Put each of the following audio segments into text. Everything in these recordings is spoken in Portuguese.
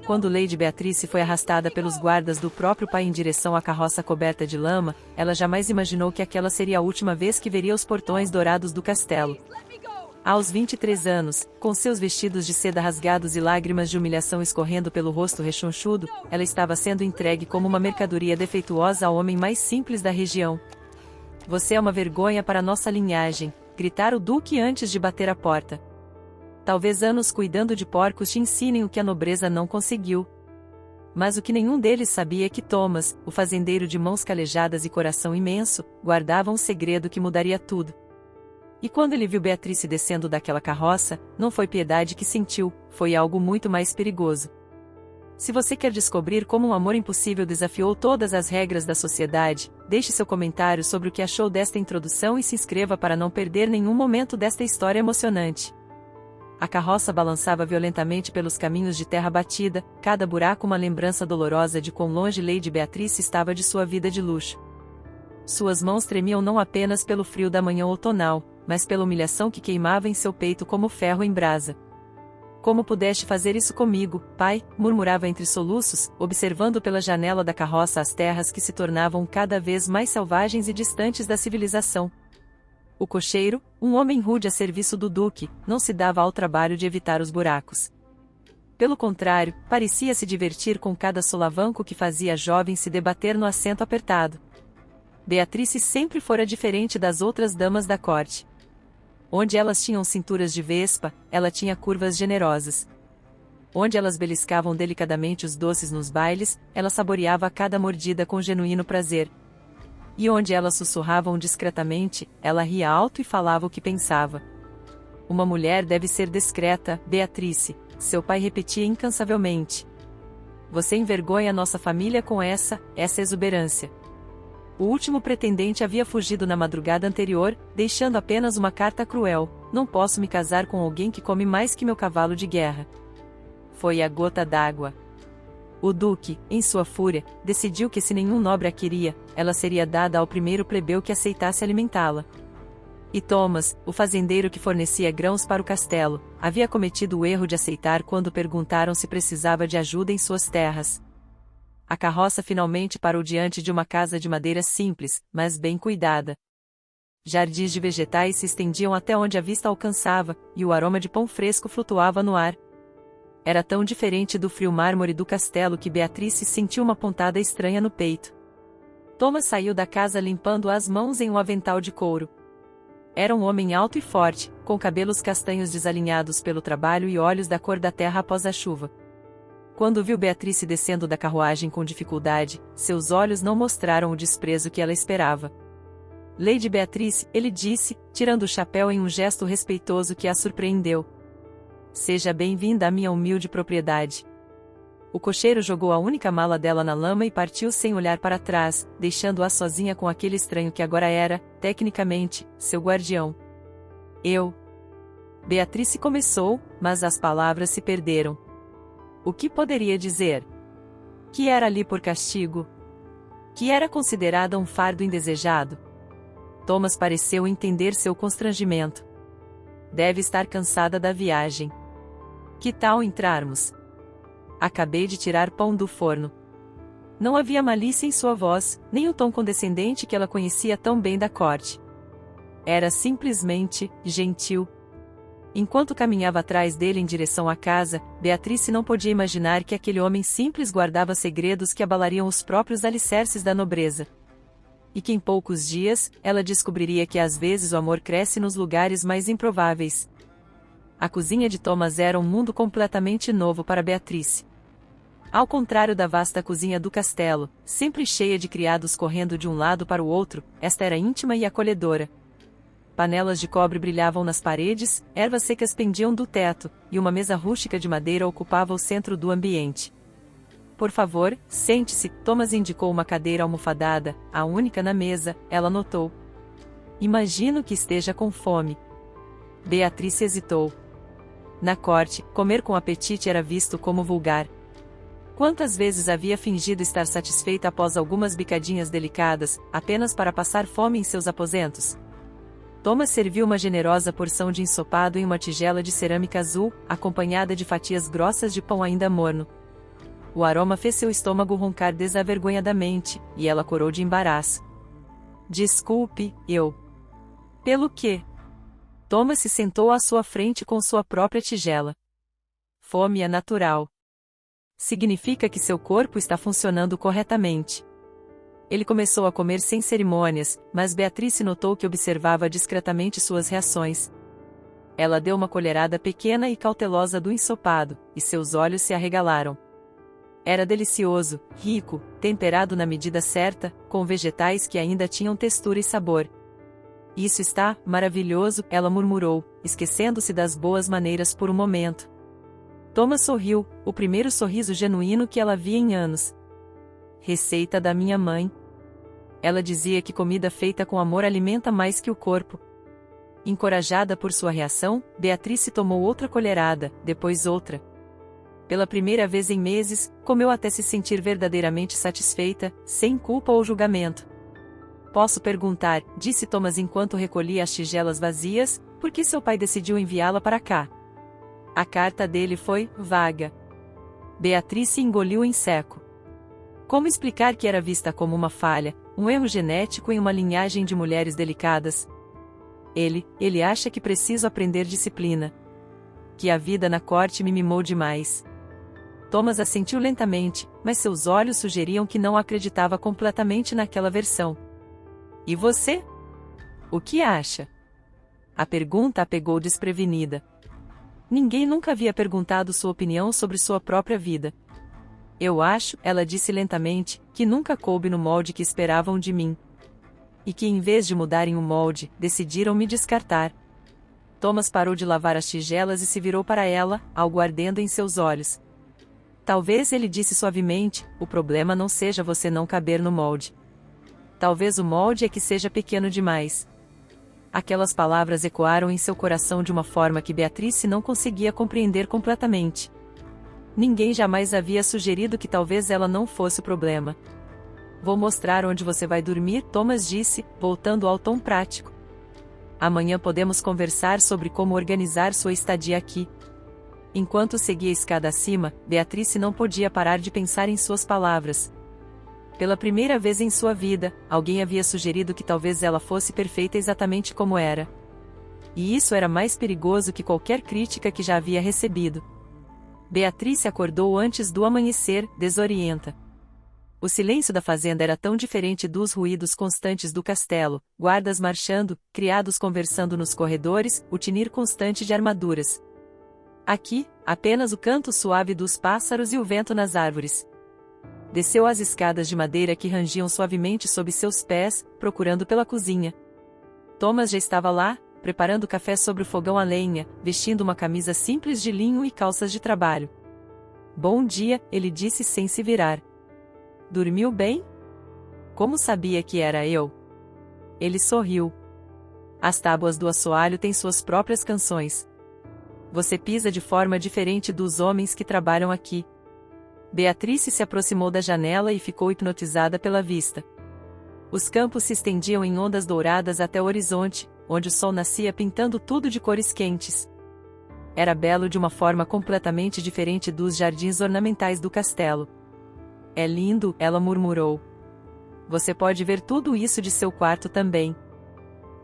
Quando Lady Beatrice foi arrastada pelos guardas do próprio pai em direção à carroça coberta de lama, ela jamais imaginou que aquela seria a última vez que veria os portões dourados do castelo. Aos 23 anos, com seus vestidos de seda rasgados e lágrimas de humilhação escorrendo pelo rosto rechonchudo, ela estava sendo entregue como uma mercadoria defeituosa ao homem mais simples da região. "Você é uma vergonha para nossa linhagem", gritara o duque antes de bater a porta. "Talvez anos cuidando de porcos te ensinem o que a nobreza não conseguiu." Mas o que nenhum deles sabia é que Thomas, o fazendeiro de mãos calejadas e coração imenso, guardava um segredo que mudaria tudo. E quando ele viu Beatrice descendo daquela carroça, não foi piedade que sentiu, foi algo muito mais perigoso. Se você quer descobrir como um amor impossível desafiou todas as regras da sociedade, deixe seu comentário sobre o que achou desta introdução e se inscreva para não perder nenhum momento desta história emocionante. A carroça balançava violentamente pelos caminhos de terra batida, cada buraco uma lembrança dolorosa de quão longe Lady Beatrice estava de sua vida de luxo. Suas mãos tremiam não apenas pelo frio da manhã outonal, mas pela humilhação que queimava em seu peito como ferro em brasa. "Como pudeste fazer isso comigo, pai?", murmurava entre soluços, observando pela janela da carroça as terras que se tornavam cada vez mais selvagens e distantes da civilização. O cocheiro, um homem rude a serviço do duque, não se dava ao trabalho de evitar os buracos. Pelo contrário, parecia se divertir com cada solavanco que fazia a jovem se debater no assento apertado. Beatrice sempre fora diferente das outras damas da corte. Onde elas tinham cinturas de vespa, ela tinha curvas generosas. Onde elas beliscavam delicadamente os doces nos bailes, ela saboreava cada mordida com genuíno prazer. E onde elas sussurravam discretamente, ela ria alto e falava o que pensava. "Uma mulher deve ser discreta, Beatrice", seu pai repetia incansavelmente. "Você envergonha nossa família com essa exuberância." O último pretendente havia fugido na madrugada anterior, deixando apenas uma carta cruel: "Não posso me casar com alguém que come mais que meu cavalo de guerra." Foi a gota d'água. O duque, em sua fúria, decidiu que se nenhum nobre a queria, ela seria dada ao primeiro plebeu que aceitasse alimentá-la. E Thomas, o fazendeiro que fornecia grãos para o castelo, havia cometido o erro de aceitar quando perguntaram se precisava de ajuda em suas terras. A carroça finalmente parou diante de uma casa de madeira simples, mas bem cuidada. Jardins de vegetais se estendiam até onde a vista alcançava, e o aroma de pão fresco flutuava no ar. Era tão diferente do frio mármore do castelo que Beatrice sentiu uma pontada estranha no peito. Thomas saiu da casa limpando as mãos em um avental de couro. Era um homem alto e forte, com cabelos castanhos desalinhados pelo trabalho e olhos da cor da terra após a chuva. Quando viu Beatrice descendo da carruagem com dificuldade, seus olhos não mostraram o desprezo que ela esperava. "Lady Beatrice", ele disse, tirando o chapéu em um gesto respeitoso que a surpreendeu. "Seja bem-vinda à minha humilde propriedade." O cocheiro jogou a única mala dela na lama e partiu sem olhar para trás, deixando-a sozinha com aquele estranho que agora era, tecnicamente, seu guardião. Beatrice começou, mas as palavras se perderam. O que poderia dizer? Que era ali por castigo? Que era considerada um fardo indesejado? Thomas pareceu entender seu constrangimento. "Deve estar cansada da viagem. Que tal entrarmos? Acabei de tirar pão do forno." Não havia malícia em sua voz, nem o tom condescendente que ela conhecia tão bem da corte. Era simplesmente gentil. Enquanto caminhava atrás dele em direção à casa, Beatrice não podia imaginar que aquele homem simples guardava segredos que abalariam os próprios alicerces da nobreza. E que em poucos dias, ela descobriria que às vezes o amor cresce nos lugares mais improváveis. A cozinha de Thomas era um mundo completamente novo para Beatrice. Ao contrário da vasta cozinha do castelo, sempre cheia de criados correndo de um lado para o outro, esta era íntima e acolhedora. Panelas de cobre brilhavam nas paredes, ervas secas pendiam do teto, e uma mesa rústica de madeira ocupava o centro do ambiente. "Por favor, sente-se", Thomas indicou uma cadeira almofadada, a única na mesa, ela notou. "Imagino que esteja com fome." Beatrice hesitou. Na corte, comer com apetite era visto como vulgar. Quantas vezes havia fingido estar satisfeita após algumas bicadinhas delicadas, apenas para passar fome em seus aposentos? Thomas serviu uma generosa porção de ensopado em uma tigela de cerâmica azul, acompanhada de fatias grossas de pão ainda morno. O aroma fez seu estômago roncar desavergonhadamente, e ela corou de embaraço. Desculpe, eu. Pelo quê? Thomas se sentou à sua frente com sua própria tigela. Fome é natural. Significa que seu corpo está funcionando corretamente. Ele começou a comer sem cerimônias, mas Beatrice notou que observava discretamente suas reações. Ela deu uma colherada pequena e cautelosa do ensopado, e seus olhos se arregalaram. Era delicioso, rico, temperado na medida certa, com vegetais que ainda tinham textura e sabor. Isso está maravilhoso, ela murmurou, esquecendo-se das boas maneiras por um momento. Thomas sorriu, o primeiro sorriso genuíno que ela via em anos. Receita da minha mãe. Ela dizia que comida feita com amor alimenta mais que o corpo. Encorajada por sua reação, Beatrice tomou outra colherada, depois outra. Pela primeira vez em meses, comeu até se sentir verdadeiramente satisfeita, sem culpa ou julgamento. Posso perguntar, disse Thomas enquanto recolhia as tigelas vazias, por que seu pai decidiu enviá-la para cá? A carta dele foi vaga. Beatrice engoliu em seco. Como explicar que era vista como uma falha, um erro genético em uma linhagem de mulheres delicadas? Ele acha que preciso aprender disciplina. Que a vida na corte me mimou demais. Thomas assentiu lentamente, mas seus olhos sugeriam que não acreditava completamente naquela versão. E você? O que acha? A pergunta a pegou desprevenida. Ninguém nunca havia perguntado sua opinião sobre sua própria vida. Eu acho, ela disse lentamente, que nunca coube no molde que esperavam de mim. E que em vez de mudarem o molde, decidiram me descartar. Thomas parou de lavar as tigelas e se virou para ela, algo ardendo em seus olhos. Talvez, ele disse suavemente, o problema não seja você não caber no molde. Talvez o molde é que seja pequeno demais. Aquelas palavras ecoaram em seu coração de uma forma que Beatrice não conseguia compreender completamente. Ninguém jamais havia sugerido que talvez ela não fosse o problema. Vou mostrar onde você vai dormir, Thomas disse, voltando ao tom prático. Amanhã podemos conversar sobre como organizar sua estadia aqui. Enquanto seguia a escada acima, Beatrice não podia parar de pensar em suas palavras. Pela primeira vez em sua vida, alguém havia sugerido que talvez ela fosse perfeita exatamente como era. E isso era mais perigoso que qualquer crítica que já havia recebido. Beatrice acordou antes do amanhecer, desorienta. O silêncio da fazenda era tão diferente dos ruídos constantes do castelo, guardas marchando, criados conversando nos corredores, o tinir constante de armaduras. Aqui, apenas o canto suave dos pássaros e o vento nas árvores. Desceu as escadas de madeira que rangiam suavemente sob seus pés, procurando pela cozinha. Thomas já estava lá, preparando café sobre o fogão a lenha, vestindo uma camisa simples de linho e calças de trabalho. Bom dia, ele disse sem se virar. Dormiu bem? Como sabia que era eu? Ele sorriu. As tábuas do assoalho têm suas próprias canções. Você pisa de forma diferente dos homens que trabalham aqui. Beatrice se aproximou da janela e ficou hipnotizada pela vista. Os campos se estendiam em ondas douradas até o horizonte, onde o sol nascia pintando tudo de cores quentes. Era belo de uma forma completamente diferente dos jardins ornamentais do castelo. É lindo, ela murmurou. Você pode ver tudo isso de seu quarto também.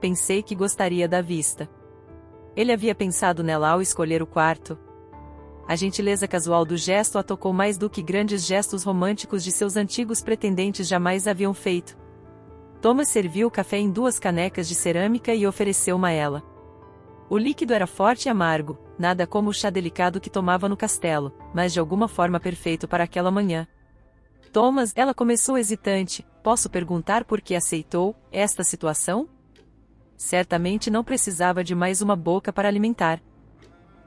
Pensei que gostaria da vista. Ele havia pensado nela ao escolher o quarto. A gentileza casual do gesto a tocou mais do que grandes gestos românticos de seus antigos pretendentes jamais haviam feito. Thomas serviu o café em 2 canecas de cerâmica e ofereceu-uma a ela. O líquido era forte e amargo, nada como o chá delicado que tomava no castelo, mas de alguma forma perfeito para aquela manhã. Thomas, ela começou hesitante, posso perguntar por que aceitou esta situação? Certamente não precisava de mais uma boca para alimentar.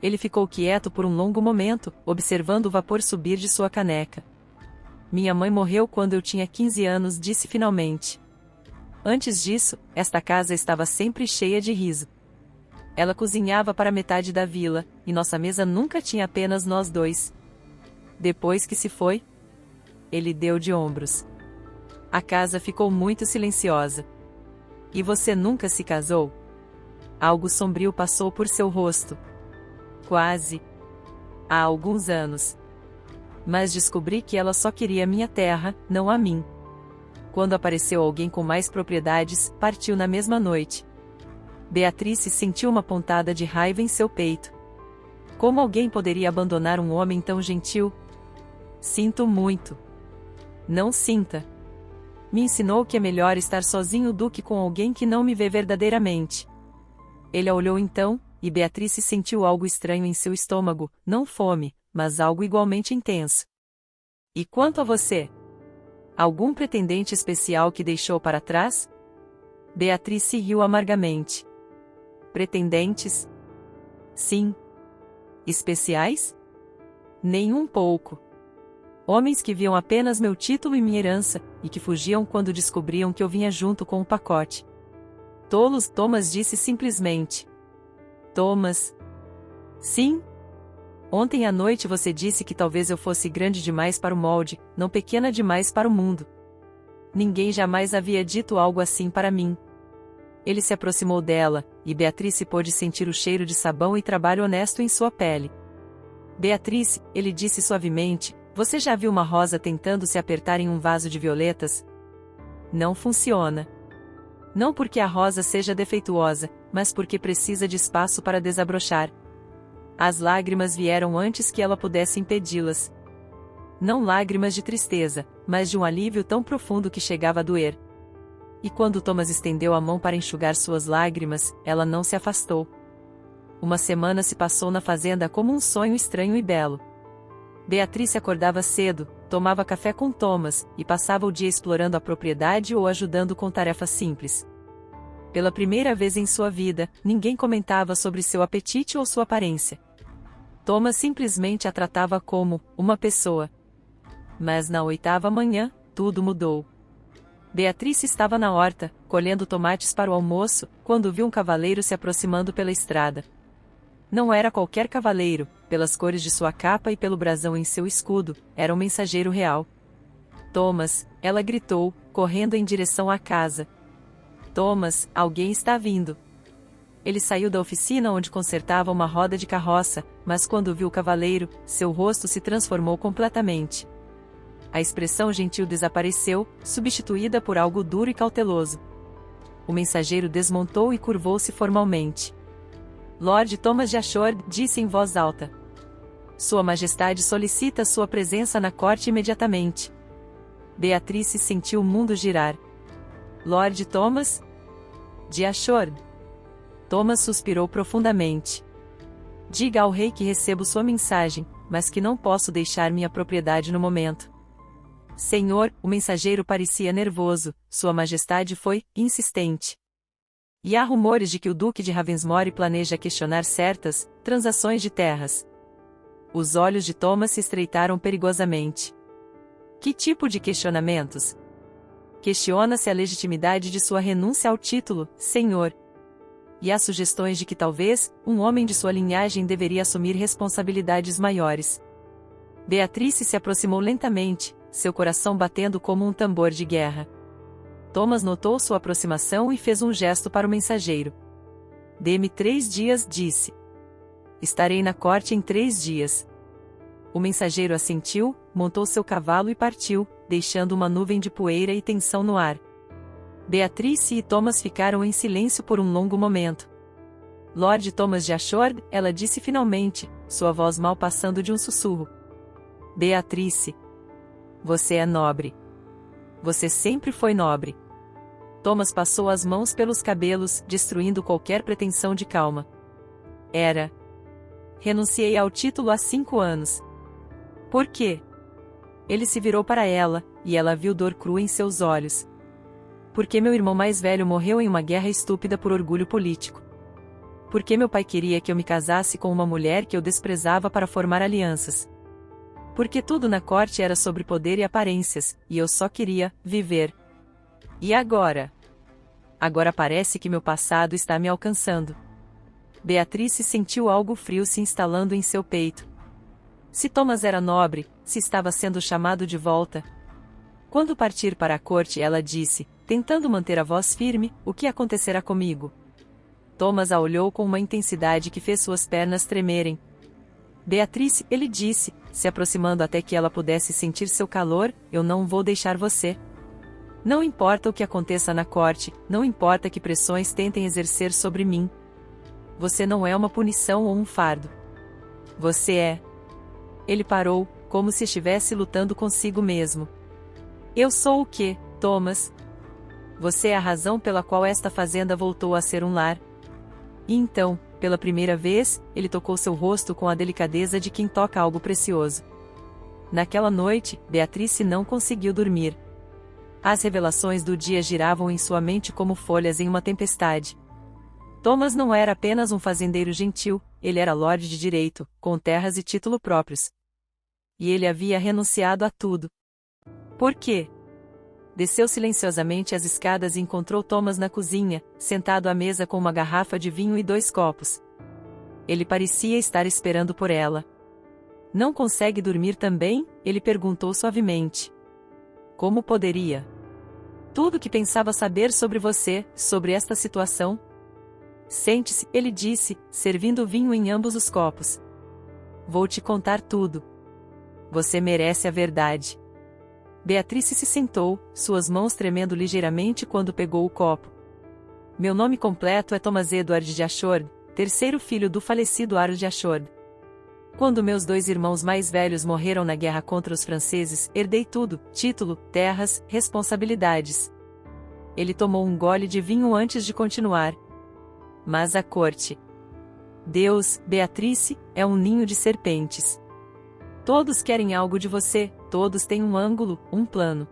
Ele ficou quieto por um longo momento, observando o vapor subir de sua caneca. Minha mãe morreu quando eu tinha 15 anos, disse finalmente. Antes disso, esta casa estava sempre cheia de riso. Ela cozinhava para metade da vila, e nossa mesa nunca tinha apenas nós dois. Depois que se foi, ele deu de ombros. A casa ficou muito silenciosa. E você nunca se casou? Algo sombrio passou por seu rosto. Quase. Há alguns anos. Mas descobri que ela só queria minha terra, não a mim. Quando apareceu alguém com mais propriedades, partiu na mesma noite. Beatrice sentiu uma pontada de raiva em seu peito. Como alguém poderia abandonar um homem tão gentil? Sinto muito. Não sinta. Me ensinou que é melhor estar sozinho do que com alguém que não me vê verdadeiramente. Ele a olhou então, e Beatrice sentiu algo estranho em seu estômago, não fome, mas algo igualmente intenso. E quanto a você? Algum pretendente especial que deixou para trás? Beatrice riu amargamente. Pretendentes? Sim. Especiais? Nem um pouco. Homens que viam apenas meu título e minha herança, e que fugiam quando descobriam que eu vinha junto com o pacote. Tolos, Thomas disse simplesmente. Thomas. Sim? Ontem à noite você disse que talvez eu fosse grande demais para o molde, não pequena demais para o mundo. Ninguém jamais havia dito algo assim para mim. Ele se aproximou dela, e Beatrice pôde sentir o cheiro de sabão e trabalho honesto em sua pele. Beatrice, ele disse suavemente, você já viu uma rosa tentando se apertar em um vaso de violetas? Não funciona. Não porque a rosa seja defeituosa, mas porque precisa de espaço para desabrochar. As lágrimas vieram antes que ela pudesse impedi-las. Não lágrimas de tristeza, mas de um alívio tão profundo que chegava a doer. E quando Thomas estendeu a mão para enxugar suas lágrimas, ela não se afastou. Uma semana se passou na fazenda como um sonho estranho e belo. Beatrice acordava cedo, tomava café com Thomas, e passava o dia explorando a propriedade ou ajudando com tarefas simples. Pela primeira vez em sua vida, ninguém comentava sobre seu apetite ou sua aparência. Thomas simplesmente a tratava como uma pessoa. Mas na 8ª manhã, tudo mudou. Beatrice estava na horta, colhendo tomates para o almoço, quando viu um cavaleiro se aproximando pela estrada. Não era qualquer cavaleiro, pelas cores de sua capa e pelo brasão em seu escudo, era um mensageiro real. Thomas, ela gritou, correndo em direção à casa. Thomas, alguém está vindo. Ele saiu da oficina onde consertava uma roda de carroça, mas quando viu o cavaleiro, seu rosto se transformou completamente. A expressão gentil desapareceu, substituída por algo duro e cauteloso. O mensageiro desmontou e curvou-se formalmente. Lord Thomas de Ashore disse em voz alta. Sua Majestade solicita sua presença na corte imediatamente. Beatrice sentiu o mundo girar. Lord Thomas? De Ashore. Thomas suspirou profundamente. Diga ao rei que recebo sua mensagem, mas que não posso deixar minha propriedade no momento. Senhor, o mensageiro parecia nervoso, Sua Majestade foi insistente. E há rumores de que o Duque de Ravensmore planeja questionar certas transações de terras. Os olhos de Thomas se estreitaram perigosamente. Que tipo de questionamentos? Questiona-se a legitimidade de sua renúncia ao título, Senhor. E há sugestões de que talvez, um homem de sua linhagem deveria assumir responsabilidades maiores. Beatrice se aproximou lentamente, seu coração batendo como um tambor de guerra. Thomas notou sua aproximação e fez um gesto para o mensageiro. Dê-me 3 dias, disse. Estarei na corte em 3 dias. O mensageiro assentiu, montou seu cavalo e partiu, deixando uma nuvem de poeira e tensão no ar. Beatrice e Thomas ficaram em silêncio por um longo momento. Lord Thomas de Ashore, ela disse finalmente, sua voz mal passando de um sussurro. Beatrice. Você é nobre. Você sempre foi nobre. Thomas passou as mãos pelos cabelos, destruindo qualquer pretensão de calma. Era. Renunciei ao título há 5 anos. Por quê? Ele se virou para ela, e ela viu dor crua em seus olhos. Porque meu irmão mais velho morreu em uma guerra estúpida por orgulho político. Porque meu pai queria que eu me casasse com uma mulher que eu desprezava para formar alianças. Porque tudo na corte era sobre poder e aparências, e eu só queria viver. E agora? Agora parece que meu passado está me alcançando. Beatrice sentiu algo frio se instalando em seu peito. Se Thomas era nobre, se estava sendo chamado de volta. Quando partir para a corte, ela disse, tentando manter a voz firme, o que acontecerá comigo? Thomas a olhou com uma intensidade que fez suas pernas tremerem. Beatrice, ele disse, se aproximando até que ela pudesse sentir seu calor, eu não vou deixar você. Não importa o que aconteça na corte, não importa que pressões tentem exercer sobre mim. Você não é uma punição ou um fardo. Você é. Ele parou, como se estivesse lutando consigo mesmo. Eu sou o quê, Thomas? Você é a razão pela qual esta fazenda voltou a ser um lar. E então, pela primeira vez, ele tocou seu rosto com a delicadeza de quem toca algo precioso. Naquela noite, Beatrice não conseguiu dormir. As revelações do dia giravam em sua mente como folhas em uma tempestade. Thomas não era apenas um fazendeiro gentil, ele era lorde de direito, com terras e título próprios. E ele havia renunciado a tudo. Por quê? Desceu silenciosamente as escadas e encontrou Thomas na cozinha, sentado à mesa com uma garrafa de vinho e 2 copos. Ele parecia estar esperando por ela. Não consegue dormir também? Ele perguntou suavemente. Como poderia? Tudo que pensava saber sobre você, sobre esta situação. Sente-se, ele disse, servindo vinho em ambos os copos. Vou te contar tudo. Você merece a verdade. Beatrice se sentou, suas mãos tremendo ligeiramente quando pegou o copo. Meu nome completo é Thomas Edward de Ashford, terceiro filho do falecido Harold de Ashford. Quando meus 2 irmãos mais velhos morreram na guerra contra os franceses, herdei tudo, título, terras, responsabilidades. Ele tomou um gole de vinho antes de continuar. Mas a corte. Deus, Beatrice, é um ninho de serpentes. Todos querem algo de você, todos têm um ângulo, um plano.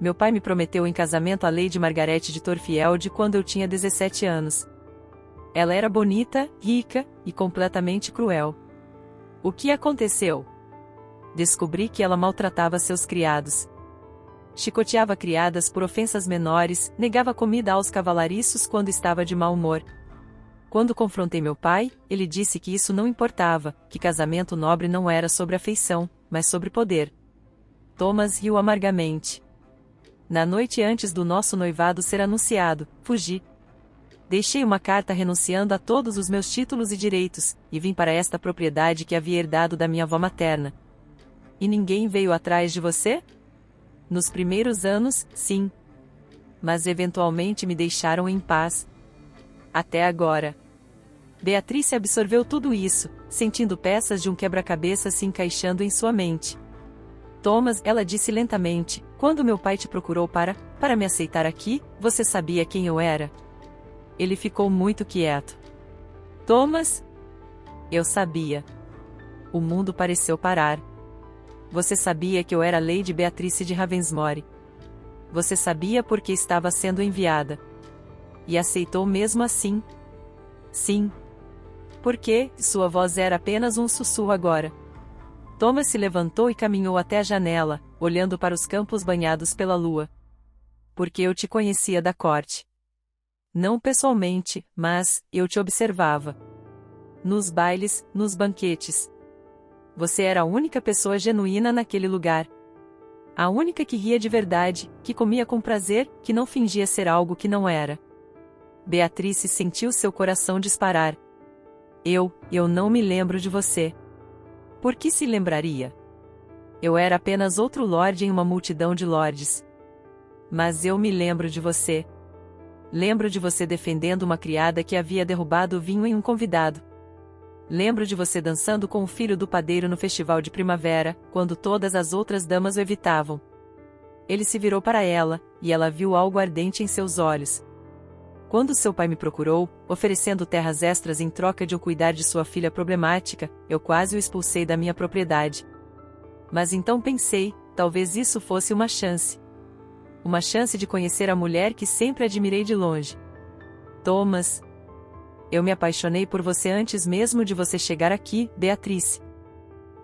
Meu pai me prometeu em casamento a Lady Margaret de Thorfield quando eu tinha 17 anos. Ela era bonita, rica, e completamente cruel. O que aconteceu? Descobri que ela maltratava seus criados. Chicoteava criadas por ofensas menores, negava comida aos cavalariços quando estava de mau humor. Quando confrontei meu pai, ele disse que isso não importava, que casamento nobre não era sobre afeição, mas sobre poder. Thomas riu amargamente. Na noite antes do nosso noivado ser anunciado, fugi. Deixei uma carta renunciando a todos os meus títulos e direitos, e vim para esta propriedade que havia herdado da minha avó materna. E ninguém veio atrás de você? Nos primeiros anos, sim. Mas eventualmente me deixaram em paz. Até agora. Beatrice absorveu tudo isso, sentindo peças de um quebra-cabeça se encaixando em sua mente. Thomas, ela disse lentamente, quando meu pai te procurou para me aceitar aqui, você sabia quem eu era? Ele ficou muito quieto. Thomas? Eu sabia. O mundo pareceu parar. Você sabia que eu era Lady Beatrice de Ravensmore. Você sabia porque estava sendo enviada. E aceitou mesmo assim? Sim. Porque sua voz era apenas um sussurro agora. Thomas se levantou e caminhou até a janela, olhando para os campos banhados pela lua. Porque eu te conhecia da corte. Não pessoalmente, mas eu te observava. Nos bailes, nos banquetes. Você era a única pessoa genuína naquele lugar. A única que ria de verdade, que comia com prazer, que não fingia ser algo que não era. Beatrice sentiu seu coração disparar. Eu não me lembro de você. Por que se lembraria? Eu era apenas outro lorde em uma multidão de lordes. Mas eu me lembro de você. Lembro de você defendendo uma criada que havia derrubado o vinho em um convidado. Lembro de você dançando com o filho do padeiro no festival de primavera, quando todas as outras damas o evitavam. Ele se virou para ela, e ela viu algo ardente em seus olhos. Quando seu pai me procurou, oferecendo terras extras em troca de eu cuidar de sua filha problemática, eu quase o expulsei da minha propriedade. Mas então pensei, talvez isso fosse uma chance. Uma chance de conhecer a mulher que sempre admirei de longe. Thomas. Eu me apaixonei por você antes mesmo de você chegar aqui, Beatrice.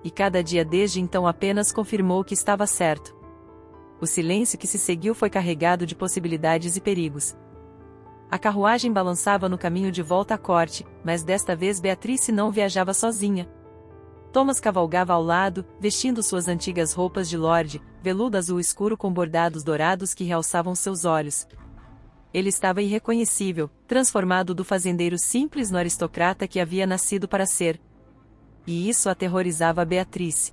E cada dia desde então apenas confirmou que estava certo. O silêncio que se seguiu foi carregado de possibilidades e perigos. A carruagem balançava no caminho de volta à corte, mas desta vez Beatrice não viajava sozinha. Thomas cavalgava ao lado, vestindo suas antigas roupas de lorde, veludo azul escuro com bordados dourados que realçavam seus olhos. Ele estava irreconhecível, transformado do fazendeiro simples no aristocrata que havia nascido para ser. E isso aterrorizava Beatrice.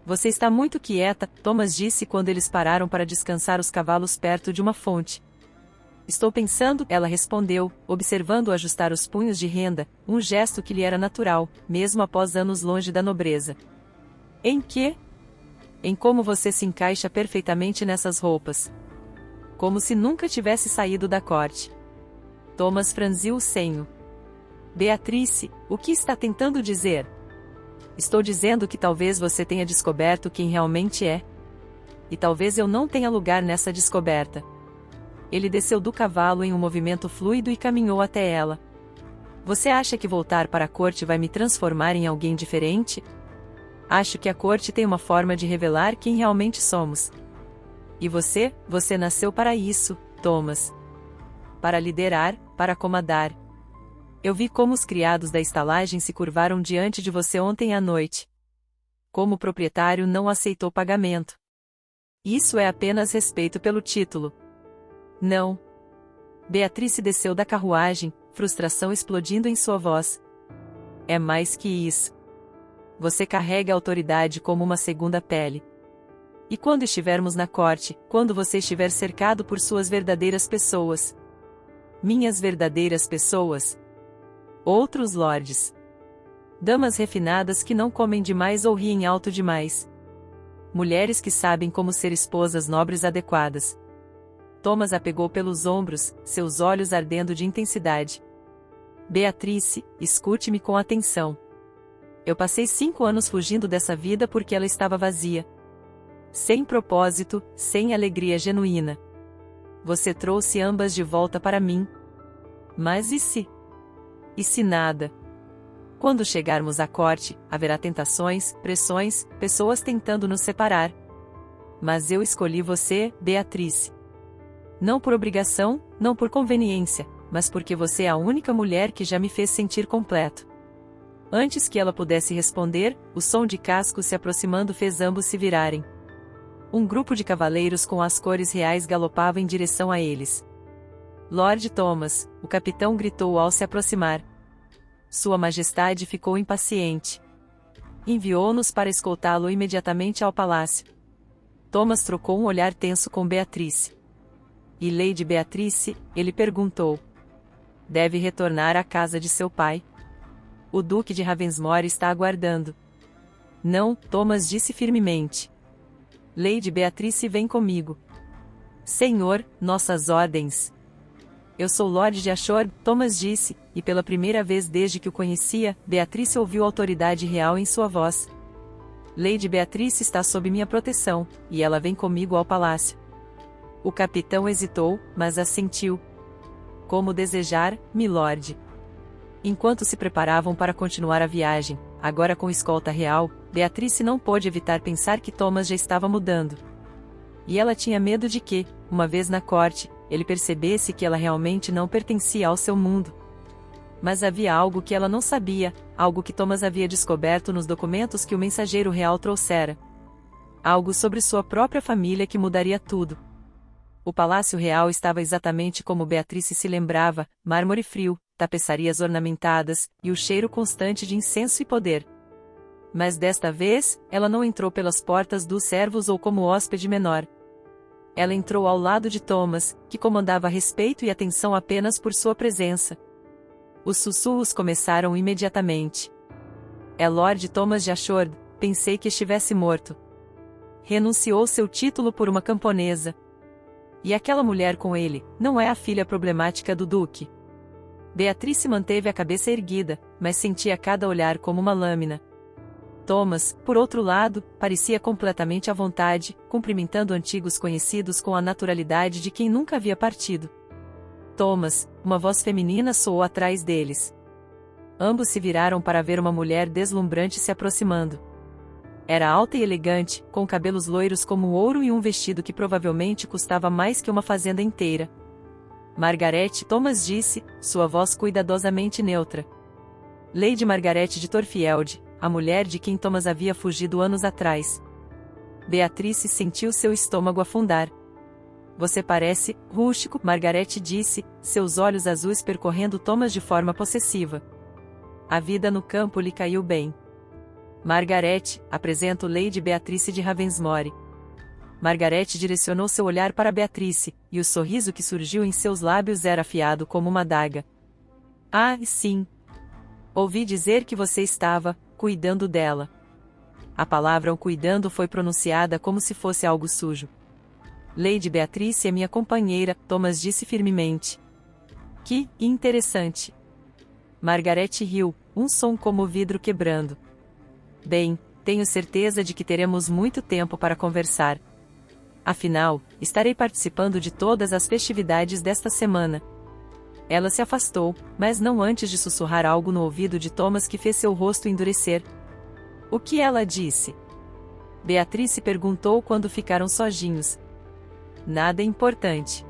Você está muito quieta, Thomas disse quando eles pararam para descansar os cavalos perto de uma fonte. Estou pensando, ela respondeu, observando-o ajustar os punhos de renda, um gesto que lhe era natural, mesmo após anos longe da nobreza. Em que? Em como você se encaixa perfeitamente nessas roupas. Como se nunca tivesse saído da corte. Thomas franziu o senho. Beatrice, o que está tentando dizer? Estou dizendo que talvez você tenha descoberto quem realmente é. E talvez eu não tenha lugar nessa descoberta. Ele desceu do cavalo em um movimento fluido e caminhou até ela. Você acha que voltar para a corte vai me transformar em alguém diferente? Acho que a corte tem uma forma de revelar quem realmente somos. E você nasceu para isso, Thomas. Para liderar, para comandar. Eu vi como os criados da estalagem se curvaram diante de você ontem à noite. Como o proprietário não aceitou pagamento. Isso é apenas respeito pelo título. Não. Beatrice desceu da carruagem, frustração explodindo em sua voz. É mais que isso. Você carrega a autoridade como uma segunda pele. E quando estivermos na corte, quando você estiver cercado por suas verdadeiras pessoas. Minhas verdadeiras pessoas. Outros lordes. Damas refinadas que não comem demais ou riem alto demais. Mulheres que sabem como ser esposas nobres adequadas. Thomas a pegou pelos ombros, seus olhos ardendo de intensidade. Beatrice, escute-me com atenção. Eu passei 5 anos fugindo dessa vida porque ela estava vazia. Sem propósito, sem alegria genuína. Você trouxe ambas de volta para mim. Mas e se? E se nada? Quando chegarmos à corte, haverá tentações, pressões, pessoas tentando nos separar. Mas eu escolhi você, Beatrice. Não por obrigação, não por conveniência, mas porque você é a única mulher que já me fez sentir completo. Antes que ela pudesse responder, o som de cascos se aproximando fez ambos se virarem. Um grupo de cavaleiros com as cores reais galopava em direção a eles. Lord Thomas, o capitão gritou ao se aproximar. Sua Majestade ficou impaciente. Enviou-nos para escoltá-lo imediatamente ao palácio. Thomas trocou um olhar tenso com Beatrice. E Lady Beatrice, ele perguntou. Deve retornar à casa de seu pai. O Duque de Ravensmore está aguardando. Não, Thomas disse firmemente. Lady Beatrice vem comigo. Senhor, nossas ordens. Eu sou Lord de Ashore, Thomas disse, e pela primeira vez desde que o conhecia, Beatrice ouviu autoridade real em sua voz. Lady Beatrice está sob minha proteção, e ela vem comigo ao palácio. O capitão hesitou, mas assentiu. Como desejar, milord. Enquanto se preparavam para continuar a viagem, agora com escolta real, Beatrice não pôde evitar pensar que Thomas já estava mudando. E ela tinha medo de que, uma vez na corte, ele percebesse que ela realmente não pertencia ao seu mundo. Mas havia algo que ela não sabia, algo que Thomas havia descoberto nos documentos que o mensageiro real trouxera. Algo sobre sua própria família que mudaria tudo. O Palácio Real estava exatamente como Beatrice se lembrava, mármore frio, tapeçarias ornamentadas, e o cheiro constante de incenso e poder. Mas desta vez, ela não entrou pelas portas dos servos ou como hóspede menor. Ela entrou ao lado de Thomas, que comandava respeito e atenção apenas por sua presença. Os sussurros começaram imediatamente. É Lord Thomas de Ashore, pensei que estivesse morto. Renunciou seu título por uma camponesa. E aquela mulher com ele, não é a filha problemática do duque. Beatrice manteve a cabeça erguida, mas sentia cada olhar como uma lâmina. Thomas, por outro lado, parecia completamente à vontade, cumprimentando antigos conhecidos com a naturalidade de quem nunca havia partido. Thomas, uma voz feminina soou atrás deles. Ambos se viraram para ver uma mulher deslumbrante se aproximando. Era alta e elegante, com cabelos loiros como ouro e um vestido que provavelmente custava mais que uma fazenda inteira. Margaret, Thomas disse, sua voz cuidadosamente neutra. Lady Margaret de Torfield, a mulher de quem Thomas havia fugido anos atrás. Beatrice sentiu seu estômago afundar. Você parece rústico, Margaret disse, seus olhos azuis percorrendo Thomas de forma possessiva. A vida no campo lhe caiu bem. Margaret, apresento Lady Beatrice de Ravensmore. Margaret direcionou seu olhar para Beatrice, e o sorriso que surgiu em seus lábios era afiado como uma adaga. Ah, sim. Ouvi dizer que você estava cuidando dela. A palavra cuidando foi pronunciada como se fosse algo sujo. Lady Beatrice é minha companheira, Thomas disse firmemente. Que interessante. Margaret riu, um som como vidro quebrando. Bem, tenho certeza de que teremos muito tempo para conversar. Afinal, estarei participando de todas as festividades desta semana. Ela se afastou, mas não antes de sussurrar algo no ouvido de Thomas que fez seu rosto endurecer. O que ela disse? Beatrice perguntou quando ficaram sozinhos. Nada importante.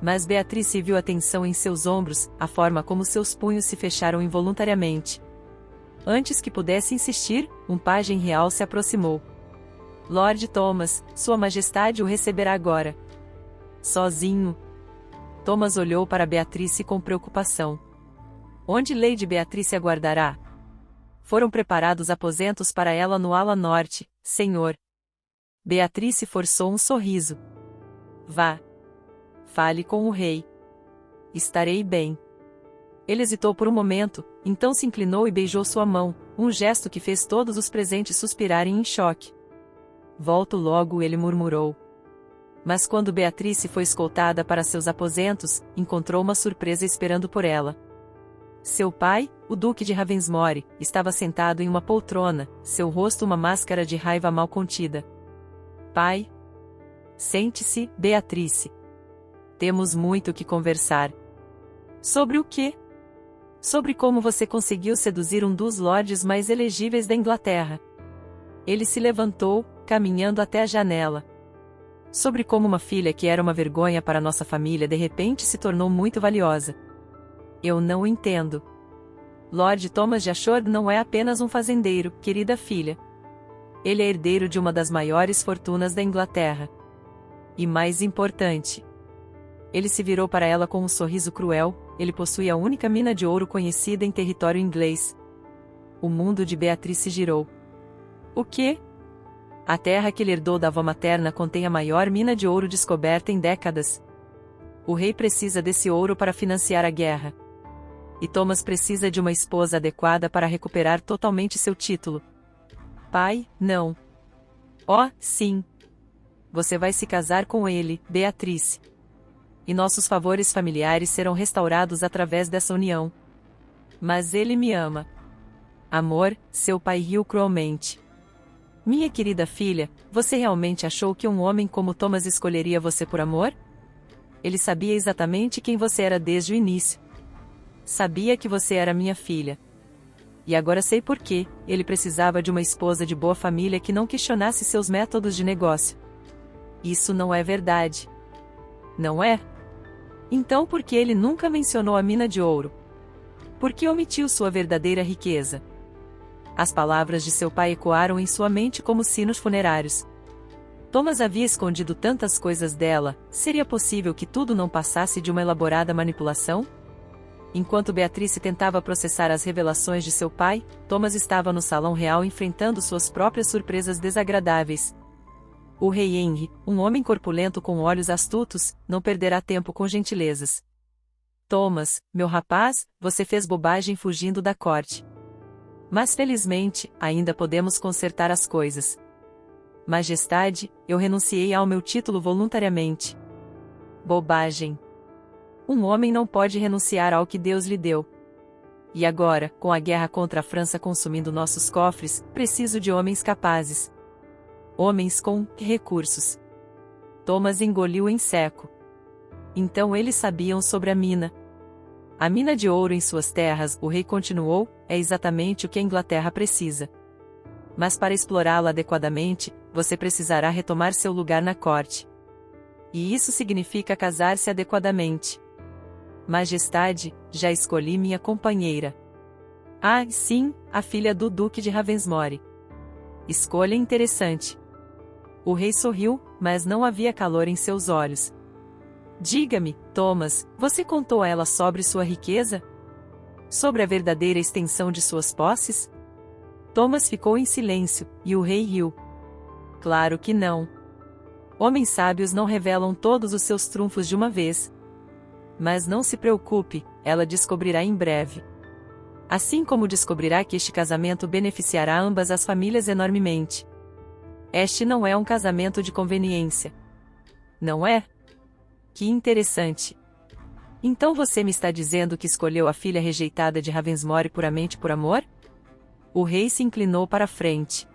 Mas Beatrice viu a tensão em seus ombros, a forma como seus punhos se fecharam involuntariamente. Antes que pudesse insistir, um pajem real se aproximou. Lord Thomas, Sua Majestade o receberá agora. Sozinho? Thomas olhou para Beatrice com preocupação. Onde Lady Beatrice aguardará? Foram preparados aposentos para ela no ala norte, senhor. Beatrice forçou um sorriso. Vá. Fale com o rei. Estarei bem. Ele hesitou por um momento, então se inclinou e beijou sua mão, um gesto que fez todos os presentes suspirarem em choque. Volto logo, ele murmurou. Mas quando Beatrice foi escoltada para seus aposentos, encontrou uma surpresa esperando por ela. Seu pai, o Duque de Ravensmore, estava sentado em uma poltrona, seu rosto uma máscara de raiva mal contida. Pai? Sente-se, Beatrice. Temos muito que conversar. Sobre o quê? Sobre como você conseguiu seduzir um dos lordes mais elegíveis da Inglaterra. Ele se levantou, caminhando até a janela. Sobre como uma filha que era uma vergonha para nossa família de repente se tornou muito valiosa. Eu não entendo. Lord Thomas de Ashford não é apenas um fazendeiro, querida filha. Ele é herdeiro de uma das maiores fortunas da Inglaterra. E mais importante. Ele se virou para ela com um sorriso cruel, ele possui a única mina de ouro conhecida em território inglês. O mundo de Beatrice girou. O quê? A terra que ele herdou da avó materna contém a maior mina de ouro descoberta em décadas. O rei precisa desse ouro para financiar a guerra. E Thomas precisa de uma esposa adequada para recuperar totalmente seu título. Pai, não. Oh, sim. Você vai se casar com ele, Beatrice. E nossos favores familiares serão restaurados através dessa união. Mas ele me ama. Amor, seu pai riu cruelmente. Minha querida filha, você realmente achou que um homem como Thomas escolheria você por amor? Ele sabia exatamente quem você era desde o início. Sabia que você era minha filha. E agora sei por quê, ele precisava de uma esposa de boa família que não questionasse seus métodos de negócio. Isso não é verdade. Não é? Então por que ele nunca mencionou a mina de ouro? Por que omitiu sua verdadeira riqueza? As palavras de seu pai ecoaram em sua mente como sinos funerários. Thomas havia escondido tantas coisas dela, seria possível que tudo não passasse de uma elaborada manipulação? Enquanto Beatrice tentava processar as revelações de seu pai, Thomas estava no salão real enfrentando suas próprias surpresas desagradáveis. O rei Henry, um homem corpulento com olhos astutos, não perderá tempo com gentilezas. Thomas, meu rapaz, você fez bobagem fugindo da corte. Mas felizmente, ainda podemos consertar as coisas. Majestade, eu renunciei ao meu título voluntariamente. Bobagem. Um homem não pode renunciar ao que Deus lhe deu. E agora, com a guerra contra a França consumindo nossos cofres, preciso de homens capazes. Homens com recursos. Thomas engoliu em seco. Então eles sabiam sobre a mina. A mina de ouro em suas terras, o rei continuou, é exatamente o que a Inglaterra precisa. Mas para explorá-la adequadamente, você precisará retomar seu lugar na corte. E isso significa casar-se adequadamente. Majestade, já escolhi minha companheira. Ah, sim, a filha do Duque de Ravensmore. Escolha interessante. O rei sorriu, mas não havia calor em seus olhos. Diga-me, Thomas, você contou a ela sobre sua riqueza? Sobre a verdadeira extensão de suas posses? Thomas ficou em silêncio, e o rei riu. Claro que não. Homens sábios não revelam todos os seus trunfos de uma vez. Mas não se preocupe, ela descobrirá em breve. Assim como descobrirá que este casamento beneficiará ambas as famílias enormemente. Este não é um casamento de conveniência. Não é? Que interessante. Então você me está dizendo que escolheu a filha rejeitada de Ravensmore puramente por amor? O rei se inclinou para a frente.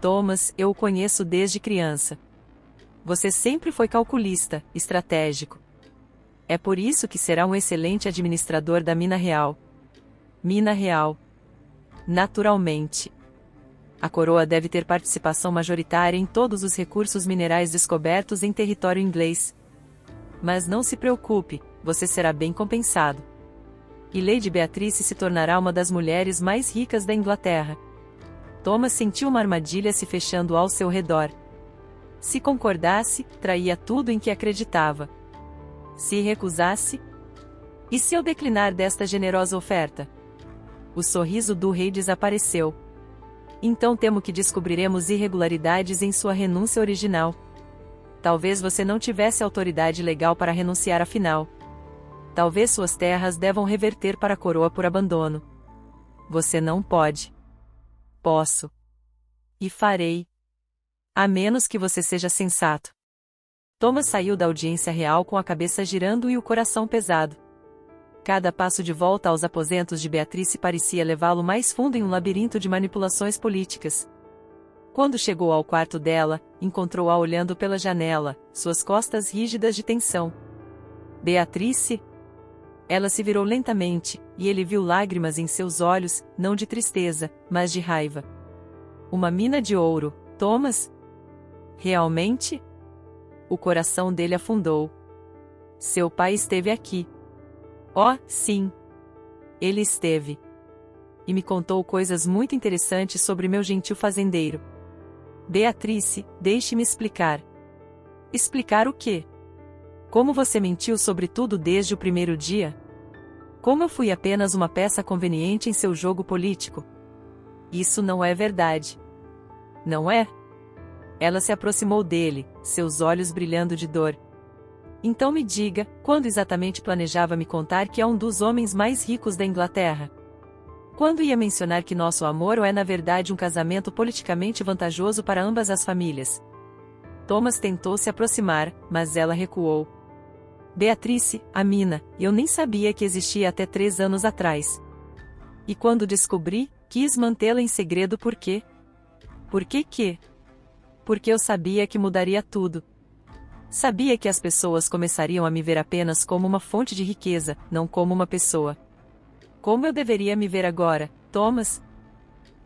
Thomas, eu o conheço desde criança. Você sempre foi calculista, estratégico. É por isso que será um excelente administrador da Mina Real. Mina Real. Naturalmente. A coroa deve ter participação majoritária em todos os recursos minerais descobertos em território inglês. Mas não se preocupe, você será bem compensado. E Lady Beatrice se tornará uma das mulheres mais ricas da Inglaterra. Thomas sentiu uma armadilha se fechando ao seu redor. Se concordasse, traía tudo em que acreditava. Se recusasse? E se eu declinar desta generosa oferta? O sorriso do rei desapareceu. Então temo que descobriremos irregularidades em sua renúncia original. Talvez você não tivesse autoridade legal para renunciar afinal. Talvez suas terras devam reverter para a coroa por abandono. Você não pode. Posso. E farei. A menos que você seja sensato. Thomas saiu da audiência real com a cabeça girando e o coração pesado. Cada passo de volta aos aposentos de Beatrice parecia levá-lo mais fundo em um labirinto de manipulações políticas. Quando chegou ao quarto dela, encontrou-a olhando pela janela, suas costas rígidas de tensão. Beatrice? Ela se virou lentamente, e ele viu lágrimas em seus olhos, não de tristeza, mas de raiva. Uma mina de ouro, Thomas? Realmente? O coração dele afundou. Seu pai esteve aqui. Oh, sim. Ele esteve. E me contou coisas muito interessantes sobre meu gentil fazendeiro. Beatrice, deixe-me explicar. Explicar o quê? Como você mentiu sobre tudo desde o primeiro dia? Como eu fui apenas uma peça conveniente em seu jogo político? Isso não é verdade. Não é? Ela se aproximou dele, seus olhos brilhando de dor. Então me diga, quando exatamente planejava me contar que é um dos homens mais ricos da Inglaterra? Quando ia mencionar que nosso amor é na verdade um casamento politicamente vantajoso para ambas as famílias? Thomas tentou se aproximar, mas ela recuou. Beatrice, a mina, eu nem sabia que existia até 3 anos atrás. E quando descobri, quis mantê-la em segredo por quê? Por que quê? Porque eu sabia que mudaria tudo. Sabia que as pessoas começariam a me ver apenas como uma fonte de riqueza, não como uma pessoa. Como eu deveria me ver agora, Thomas?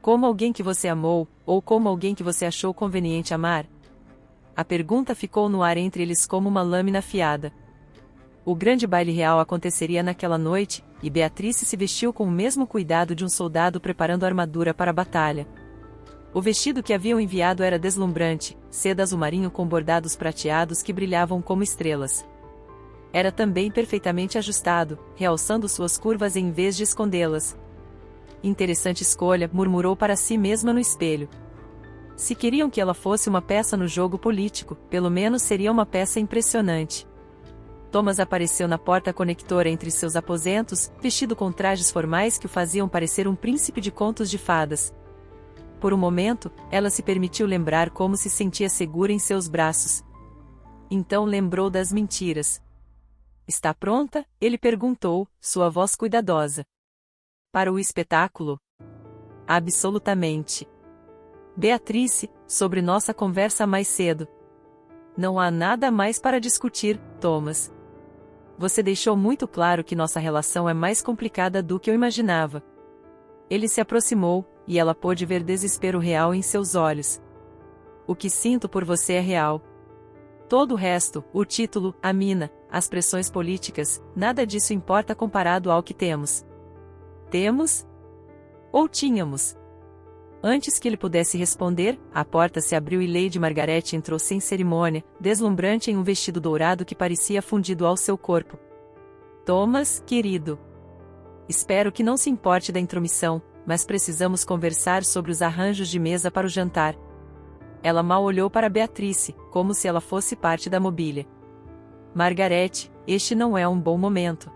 Como alguém que você amou, ou como alguém que você achou conveniente amar? A pergunta ficou no ar entre eles como uma lâmina afiada. O grande baile real aconteceria naquela noite, e Beatrice se vestiu com o mesmo cuidado de um soldado preparando a armadura para a batalha. O vestido que haviam enviado era deslumbrante, seda azul marinho com bordados prateados que brilhavam como estrelas. Era também perfeitamente ajustado, realçando suas curvas em vez de escondê-las. Interessante escolha, murmurou para si mesma no espelho. Se queriam que ela fosse uma peça no jogo político, pelo menos seria uma peça impressionante. Thomas apareceu na porta conectora entre seus aposentos, vestido com trajes formais que o faziam parecer um príncipe de contos de fadas. Por um momento, ela se permitiu lembrar como se sentia segura em seus braços. Então lembrou das mentiras. Está pronta? Ele perguntou, sua voz cuidadosa. Para o espetáculo? Absolutamente. Beatrice, sobre nossa conversa mais cedo. Não há nada mais para discutir, Thomas. Você deixou muito claro que nossa relação é mais complicada do que eu imaginava. Ele se aproximou, e ela pôde ver desespero real em seus olhos. O que sinto por você é real. Todo o resto, o título, a mina, as pressões políticas, nada disso importa comparado ao que temos. Temos? Ou tínhamos? Antes que ele pudesse responder, a porta se abriu e Lady Margaret entrou sem cerimônia, deslumbrante em um vestido dourado que parecia fundido ao seu corpo. Thomas, querido. Espero que não se importe da intromissão, mas precisamos conversar sobre os arranjos de mesa para o jantar. Ela mal olhou para Beatrice, como se ela fosse parte da mobília. Margarete, este não é um bom momento.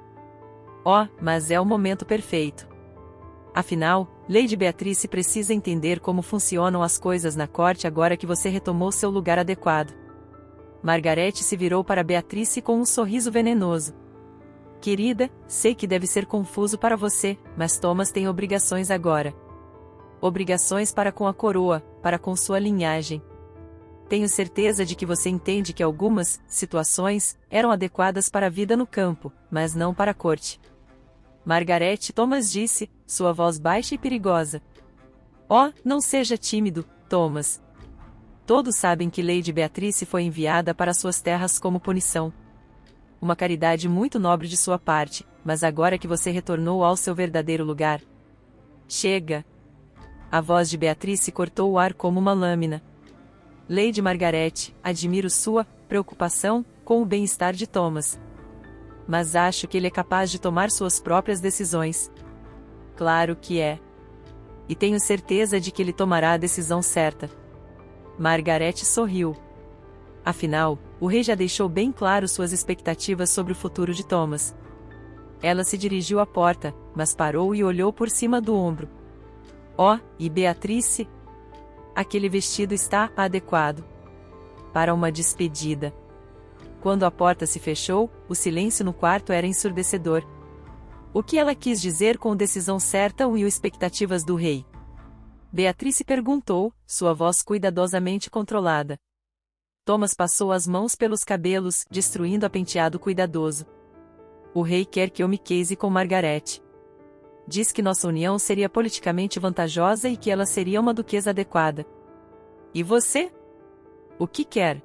Oh, mas é o momento perfeito. Afinal, Lady Beatrice precisa entender como funcionam as coisas na corte agora que você retomou seu lugar adequado. Margarete se virou para Beatrice com um sorriso venenoso. Querida, sei que deve ser confuso para você, mas Thomas tem obrigações agora. Obrigações para com a coroa, para com sua linhagem. Tenho certeza de que você entende que algumas situações eram adequadas para a vida no campo, mas não para a corte. Margarete, Thomas disse, sua voz baixa e perigosa. Oh, não seja tímido, Thomas. Todos sabem que Lady Beatrice foi enviada para suas terras como punição. Uma caridade muito nobre de sua parte, mas agora que você retornou ao seu verdadeiro lugar. Chega! A voz de Beatrice cortou o ar como uma lâmina. Lady Margarete, admiro sua preocupação com o bem-estar de Thomas. Mas acho que ele é capaz de tomar suas próprias decisões. Claro que é. E tenho certeza de que ele tomará a decisão certa. Margarete sorriu. Afinal, o rei já deixou bem claro suas expectativas sobre o futuro de Thomas. Ela se dirigiu à porta, mas parou e olhou por cima do ombro. Oh, e Beatrice? Aquele vestido está adequado para uma despedida. Quando a porta se fechou, o silêncio no quarto era ensurdecedor. O que ela quis dizer com decisão certa e expectativas do rei? Beatrice perguntou, sua voz cuidadosamente controlada. Thomas passou as mãos pelos cabelos, destruindo a penteado cuidadoso. O rei quer que eu me case com Margarete. Diz que nossa união seria politicamente vantajosa e que ela seria uma duquesa adequada. E você? O que quer?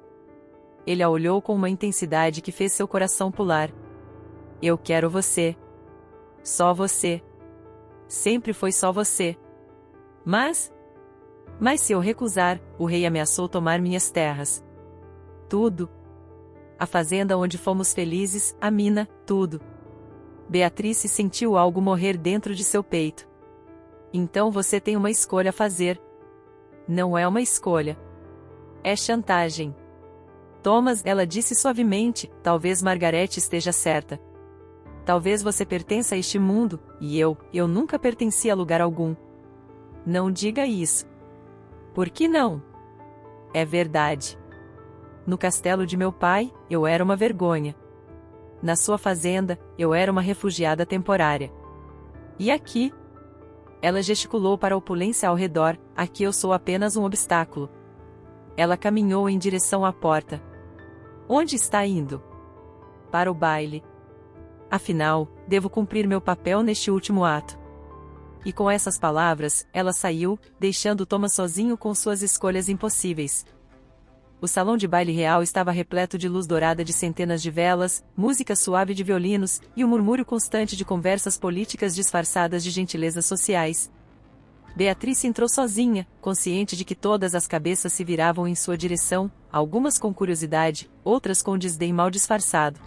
Ele a olhou com uma intensidade que fez seu coração pular. Eu quero você. Só você. Sempre foi só você. Mas se eu recusar, o rei ameaçou tomar minhas terras. Tudo. A fazenda onde fomos felizes, a mina, tudo. Beatrice sentiu algo morrer dentro de seu peito. Então você tem uma escolha a fazer. Não é uma escolha. É chantagem. Thomas, ela disse suavemente, talvez Margarete esteja certa. Talvez você pertença a este mundo, e eu nunca pertenci a lugar algum. Não diga isso. Por que não? É verdade. No castelo de meu pai, eu era uma vergonha. Na sua fazenda, eu era uma refugiada temporária. E aqui? Ela gesticulou para a opulência ao redor, aqui eu sou apenas um obstáculo. Ela caminhou em direção à porta. Onde está indo? Para o baile. Afinal, devo cumprir meu papel neste último ato. E com essas palavras, ela saiu, deixando Thomas sozinho com suas escolhas impossíveis. O salão de baile real estava repleto de luz dourada de centenas de velas, música suave de violinos, e o murmúrio constante de conversas políticas disfarçadas de gentilezas sociais. Beatrice entrou sozinha, consciente de que todas as cabeças se viravam em sua direção, algumas com curiosidade, outras com desdém mal disfarçado.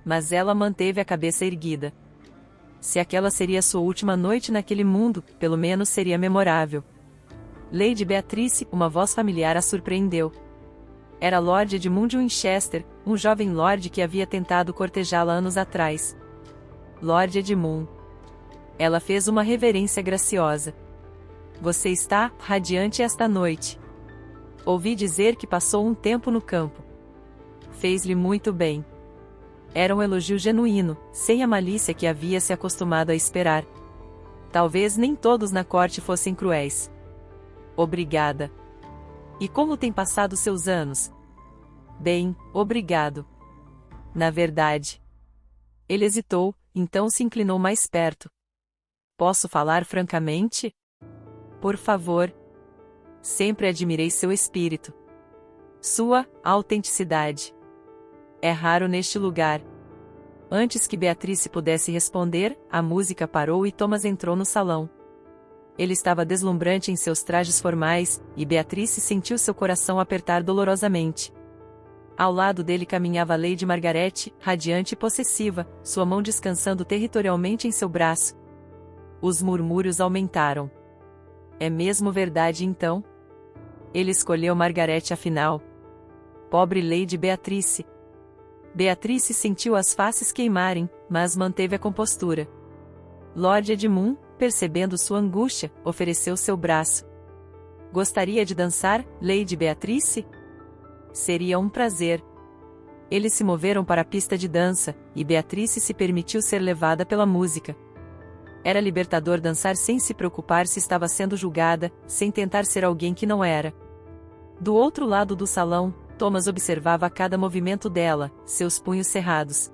Mas ela manteve a cabeça erguida. Se aquela seria sua última noite naquele mundo, pelo menos seria memorável. Lady Beatrice, uma voz familiar a surpreendeu. Era Lord Edmund Winchester, um jovem lord que havia tentado cortejá-la anos atrás. Lord Edmund. Ela fez uma reverência graciosa. Você está radiante esta noite. Ouvi dizer que passou um tempo no campo. Fez-lhe muito bem. Era um elogio genuíno, sem a malícia que havia se acostumado a esperar. Talvez nem todos na corte fossem cruéis. Obrigada. E como tem passado seus anos? Bem, obrigado. Na verdade. Ele hesitou, então se inclinou mais perto. Posso falar francamente? Por favor. Sempre admirei seu espírito. Sua autenticidade. É raro neste lugar. Antes que Beatrice pudesse responder, a música parou e Thomas entrou no salão. Ele estava deslumbrante em seus trajes formais, e Beatrice sentiu seu coração apertar dolorosamente. Ao lado dele caminhava Lady Margarete, radiante e possessiva, sua mão descansando territorialmente em seu braço. Os murmúrios aumentaram. É mesmo verdade então? Ele escolheu Margaret afinal. Pobre Lady Beatrice. Beatrice sentiu as faces queimarem, mas manteve a compostura. Lord Edmund, percebendo sua angústia, ofereceu seu braço. Gostaria de dançar, Lady Beatrice? Seria um prazer. Eles se moveram para a pista de dança, e Beatrice se permitiu ser levada pela música. Era libertador dançar sem se preocupar se estava sendo julgada, sem tentar ser alguém que não era. Do outro lado do salão, Thomas observava cada movimento dela, seus punhos cerrados.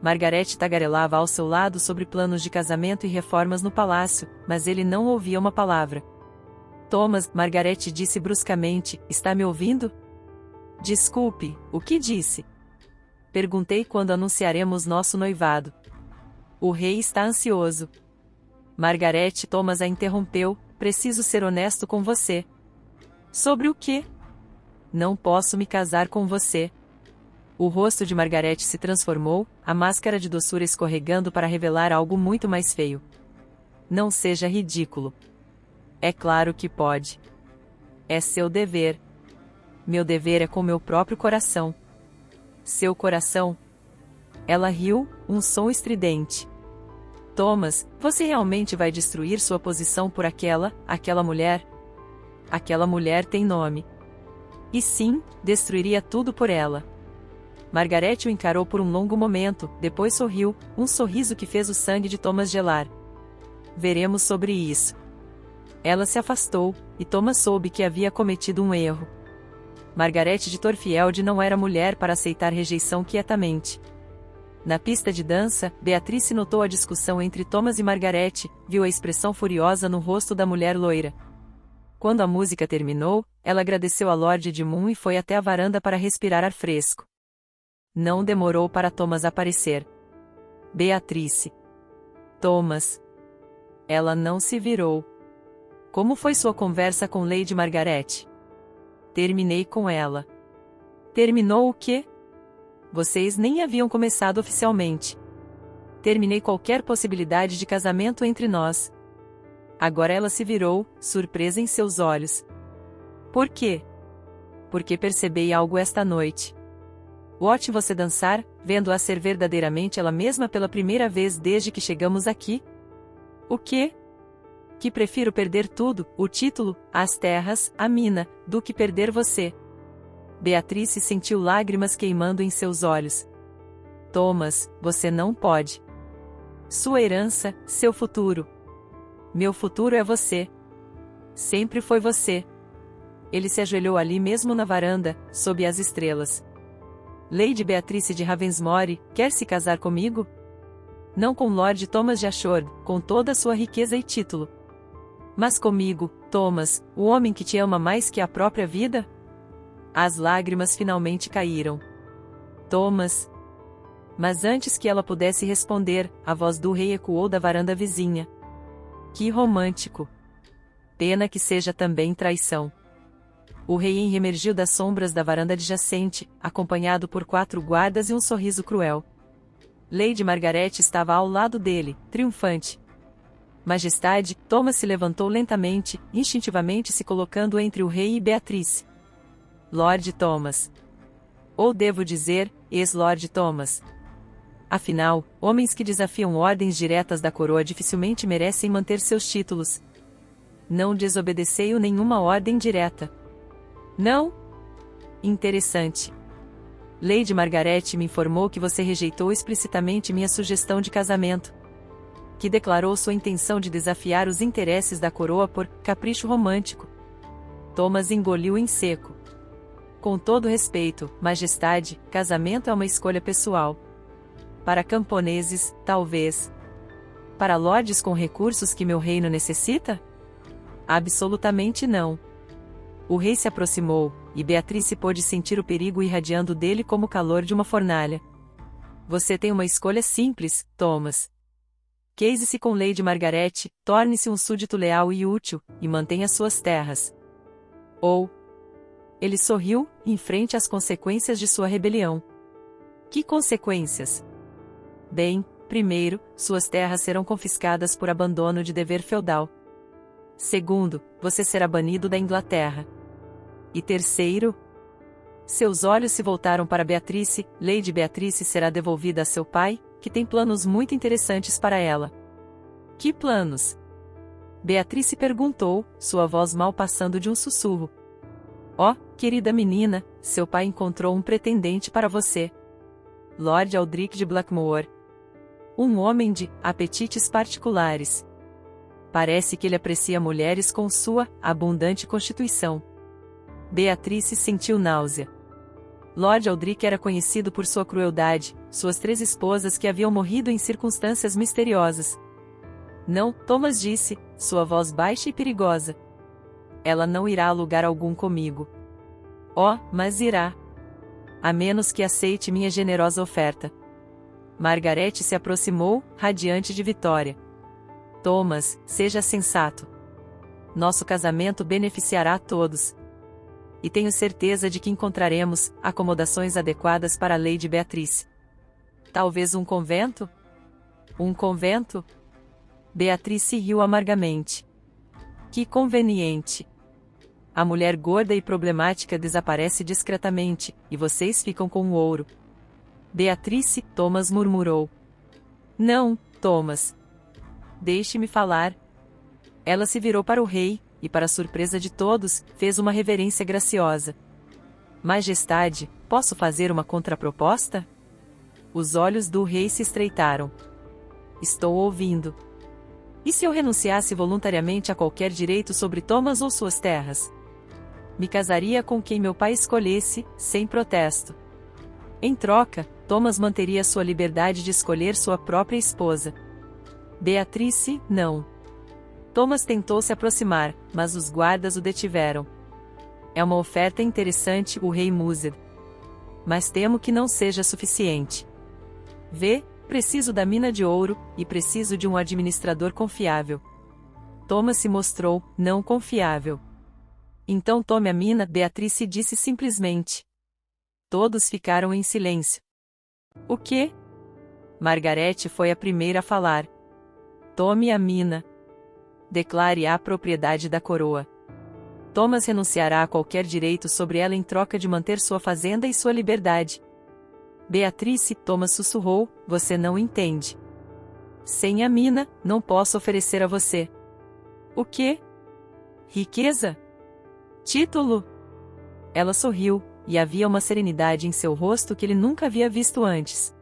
Margaret tagarelava ao seu lado sobre planos de casamento e reformas no palácio, mas ele não ouvia uma palavra. Thomas, Margaret disse bruscamente, está me ouvindo? Desculpe, o que disse? Perguntei quando anunciaremos nosso noivado. O rei está ansioso. Margaret, Thomas a interrompeu, preciso ser honesto com você. Sobre o quê? Não posso me casar com você. O rosto de Margaret se transformou, a máscara de doçura escorregando para revelar algo muito mais feio. Não seja ridículo. É claro que pode. É seu dever. Meu dever é com meu próprio coração. Seu coração? Ela riu, um som estridente. Thomas, você realmente vai destruir sua posição por aquela mulher? Aquela mulher tem nome. E sim, destruiria tudo por ela. Margaret o encarou por um longo momento, depois sorriu, um sorriso que fez o sangue de Thomas gelar. Veremos sobre isso. Ela se afastou, e Thomas soube que havia cometido um erro. Margaret de Torfield não era mulher para aceitar rejeição quietamente. Na pista de dança, Beatrice notou a discussão entre Thomas e Margaret, viu a expressão furiosa no rosto da mulher loira. Quando a música terminou, ela agradeceu a Lord Edmund e foi até a varanda para respirar ar fresco. Não demorou para Thomas aparecer. Beatrice. Thomas. Ela não se virou. Como foi sua conversa com Lady Margaret? Terminei com ela. Terminou o quê? Vocês nem haviam começado oficialmente. Terminei qualquer possibilidade de casamento entre nós. Agora ela se virou, surpresa em seus olhos. Por quê? Porque percebi algo esta noite. Watch você dançar, vendo-a ser verdadeiramente ela mesma pela primeira vez desde que chegamos aqui? O quê? Que prefiro perder tudo, o título, as terras, a mina, do que perder você. Beatrice sentiu lágrimas queimando em seus olhos. Thomas, você não pode. Sua herança, seu futuro. Meu futuro é você. Sempre foi você. Ele se ajoelhou ali mesmo na varanda, sob as estrelas. Lady Beatrice de Ravensmore, quer se casar comigo? Não com Lord Thomas de Ashford, com toda a sua riqueza e título. Mas comigo, Thomas, o homem que te ama mais que a própria vida? As lágrimas finalmente caíram. Thomas. Mas antes que ela pudesse responder, a voz do rei ecoou da varanda vizinha. Que romântico. Pena que seja também traição. O rei reemergiu das sombras da varanda adjacente, acompanhado por 4 guardas e um sorriso cruel. Lady Margaret estava ao lado dele, triunfante. Majestade, Thomas se levantou lentamente, instintivamente se colocando entre o rei e Beatrice. Lord Thomas. Ou devo dizer, ex-Lord Thomas. Afinal, homens que desafiam ordens diretas da coroa dificilmente merecem manter seus títulos. Não desobedeceu nenhuma ordem direta. Não? Interessante. Lady Margaret me informou que você rejeitou explicitamente minha sugestão de casamento. Que declarou sua intenção de desafiar os interesses da coroa por capricho romântico. Thomas engoliu em seco. Com todo respeito, Majestade, casamento é uma escolha pessoal. Para camponeses, talvez. Para lordes com recursos que meu reino necessita? Absolutamente não. O rei se aproximou, e Beatrice pôde sentir o perigo irradiando dele como o calor de uma fornalha. Você tem uma escolha simples, Thomas. Case-se com Lady Margaret, torne-se um súdito leal e útil, e mantenha suas terras. Ou... Ele sorriu, em frente às consequências de sua rebelião. Que consequências? Bem, Primeiro, suas terras serão confiscadas por abandono de dever feudal. Segundo, você será banido da Inglaterra. E terceiro, seus olhos se voltaram para Beatrice. Lady Beatrice será devolvida a seu pai, que tem planos muito interessantes para ela. Que planos? Beatrice perguntou, sua voz mal passando de um sussurro. Oh, querida menina, seu pai encontrou um pretendente para você. Lord Aldrich de Blackmore. Um homem de apetites particulares. Parece que ele aprecia mulheres com sua abundante constituição. Beatrice sentiu náusea. Lord Aldrich era conhecido por sua crueldade, suas 3 esposas que haviam morrido em circunstâncias misteriosas. Não, Thomas disse, sua voz baixa e perigosa. Ela não irá a lugar algum comigo. Oh, mas irá. A menos que aceite minha generosa oferta. Margaret se aproximou, radiante de vitória. Thomas, seja sensato. Nosso casamento beneficiará a todos. E tenho certeza de que encontraremos acomodações adequadas para a Lady Beatrice. Talvez um convento? Um convento? Beatrice riu amargamente. Que conveniente. A mulher gorda e problemática desaparece discretamente, e vocês ficam com o ouro. Beatrice, Thomas murmurou. Não, Thomas. Deixe-me falar. Ela se virou para o rei, e para surpresa de todos, fez uma reverência graciosa. Majestade, posso fazer uma contraproposta? Os olhos do rei se estreitaram. Estou ouvindo. E se eu renunciasse voluntariamente a qualquer direito sobre Thomas ou suas terras? Me casaria com quem meu pai escolhesse, sem protesto. Em troca, Thomas manteria sua liberdade de escolher sua própria esposa. Beatrice, não. Thomas tentou se aproximar, mas os guardas o detiveram. É uma oferta interessante, o rei Mused. Mas temo que não seja suficiente. Vê, preciso da mina de ouro, e preciso de um administrador confiável. Thomas se mostrou não confiável. Então tome a mina, Beatrice disse simplesmente. Todos ficaram em silêncio. O quê? Margaret foi a primeira a falar. Tome a mina. Declare a propriedade da coroa. Thomas renunciará a qualquer direito sobre ela em troca de manter sua fazenda e sua liberdade. Beatrice, Thomas sussurrou, você não entende. Sem a mina, não posso oferecer a você. O quê? Riqueza? Título? Ela sorriu, e havia uma serenidade em seu rosto que ele nunca havia visto antes.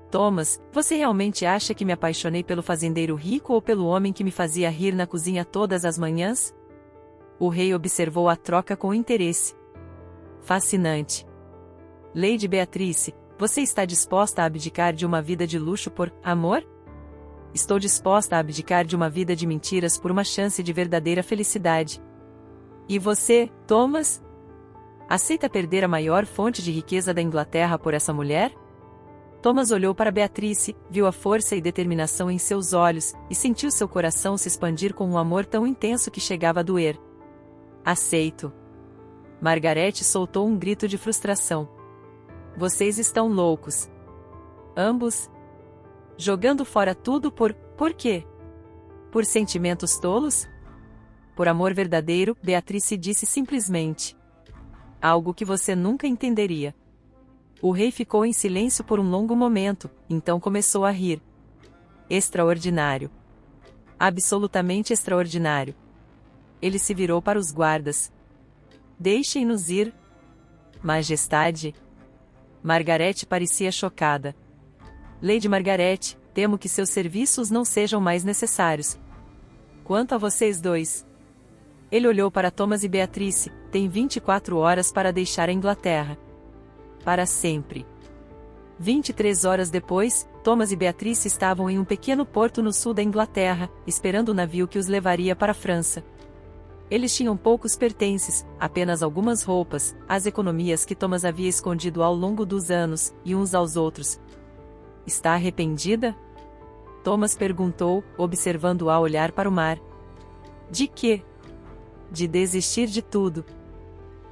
Thomas, você realmente acha que me apaixonei pelo fazendeiro rico ou pelo homem que me fazia rir na cozinha todas as manhãs? O rei observou a troca com interesse. Fascinante. Lady Beatrice, você está disposta a abdicar de uma vida de luxo por amor? Estou disposta a abdicar de uma vida de mentiras por uma chance de verdadeira felicidade. E você, Thomas? Aceita perder a maior fonte de riqueza da Inglaterra por essa mulher? Thomas olhou para Beatrice, viu a força e determinação em seus olhos, e sentiu seu coração se expandir com um amor tão intenso que chegava a doer. Aceito. Margaret soltou um grito de frustração. Vocês estão loucos. Ambos. Jogando fora tudo por quê? Por sentimentos tolos? Por amor verdadeiro, Beatrice disse simplesmente. Algo que você nunca entenderia. O rei ficou em silêncio por um longo momento, então começou a rir. Extraordinário. Absolutamente extraordinário. Ele se virou para os guardas. Deixem-nos ir. Majestade. Margaret parecia chocada. Lady Margaret, temo que seus serviços não sejam mais necessários. Quanto a vocês dois? Ele olhou para Thomas e Beatrice, tem 24 horas para deixar a Inglaterra. Para sempre. 23 horas depois, Thomas e Beatrice estavam em um pequeno porto no sul da Inglaterra, esperando o navio que os levaria para a França. Eles tinham poucos pertences, apenas algumas roupas, as economias que Thomas havia escondido ao longo dos anos, e uns aos outros. Está arrependida? Thomas perguntou, observando-a olhar para o mar. De quê? De desistir de tudo.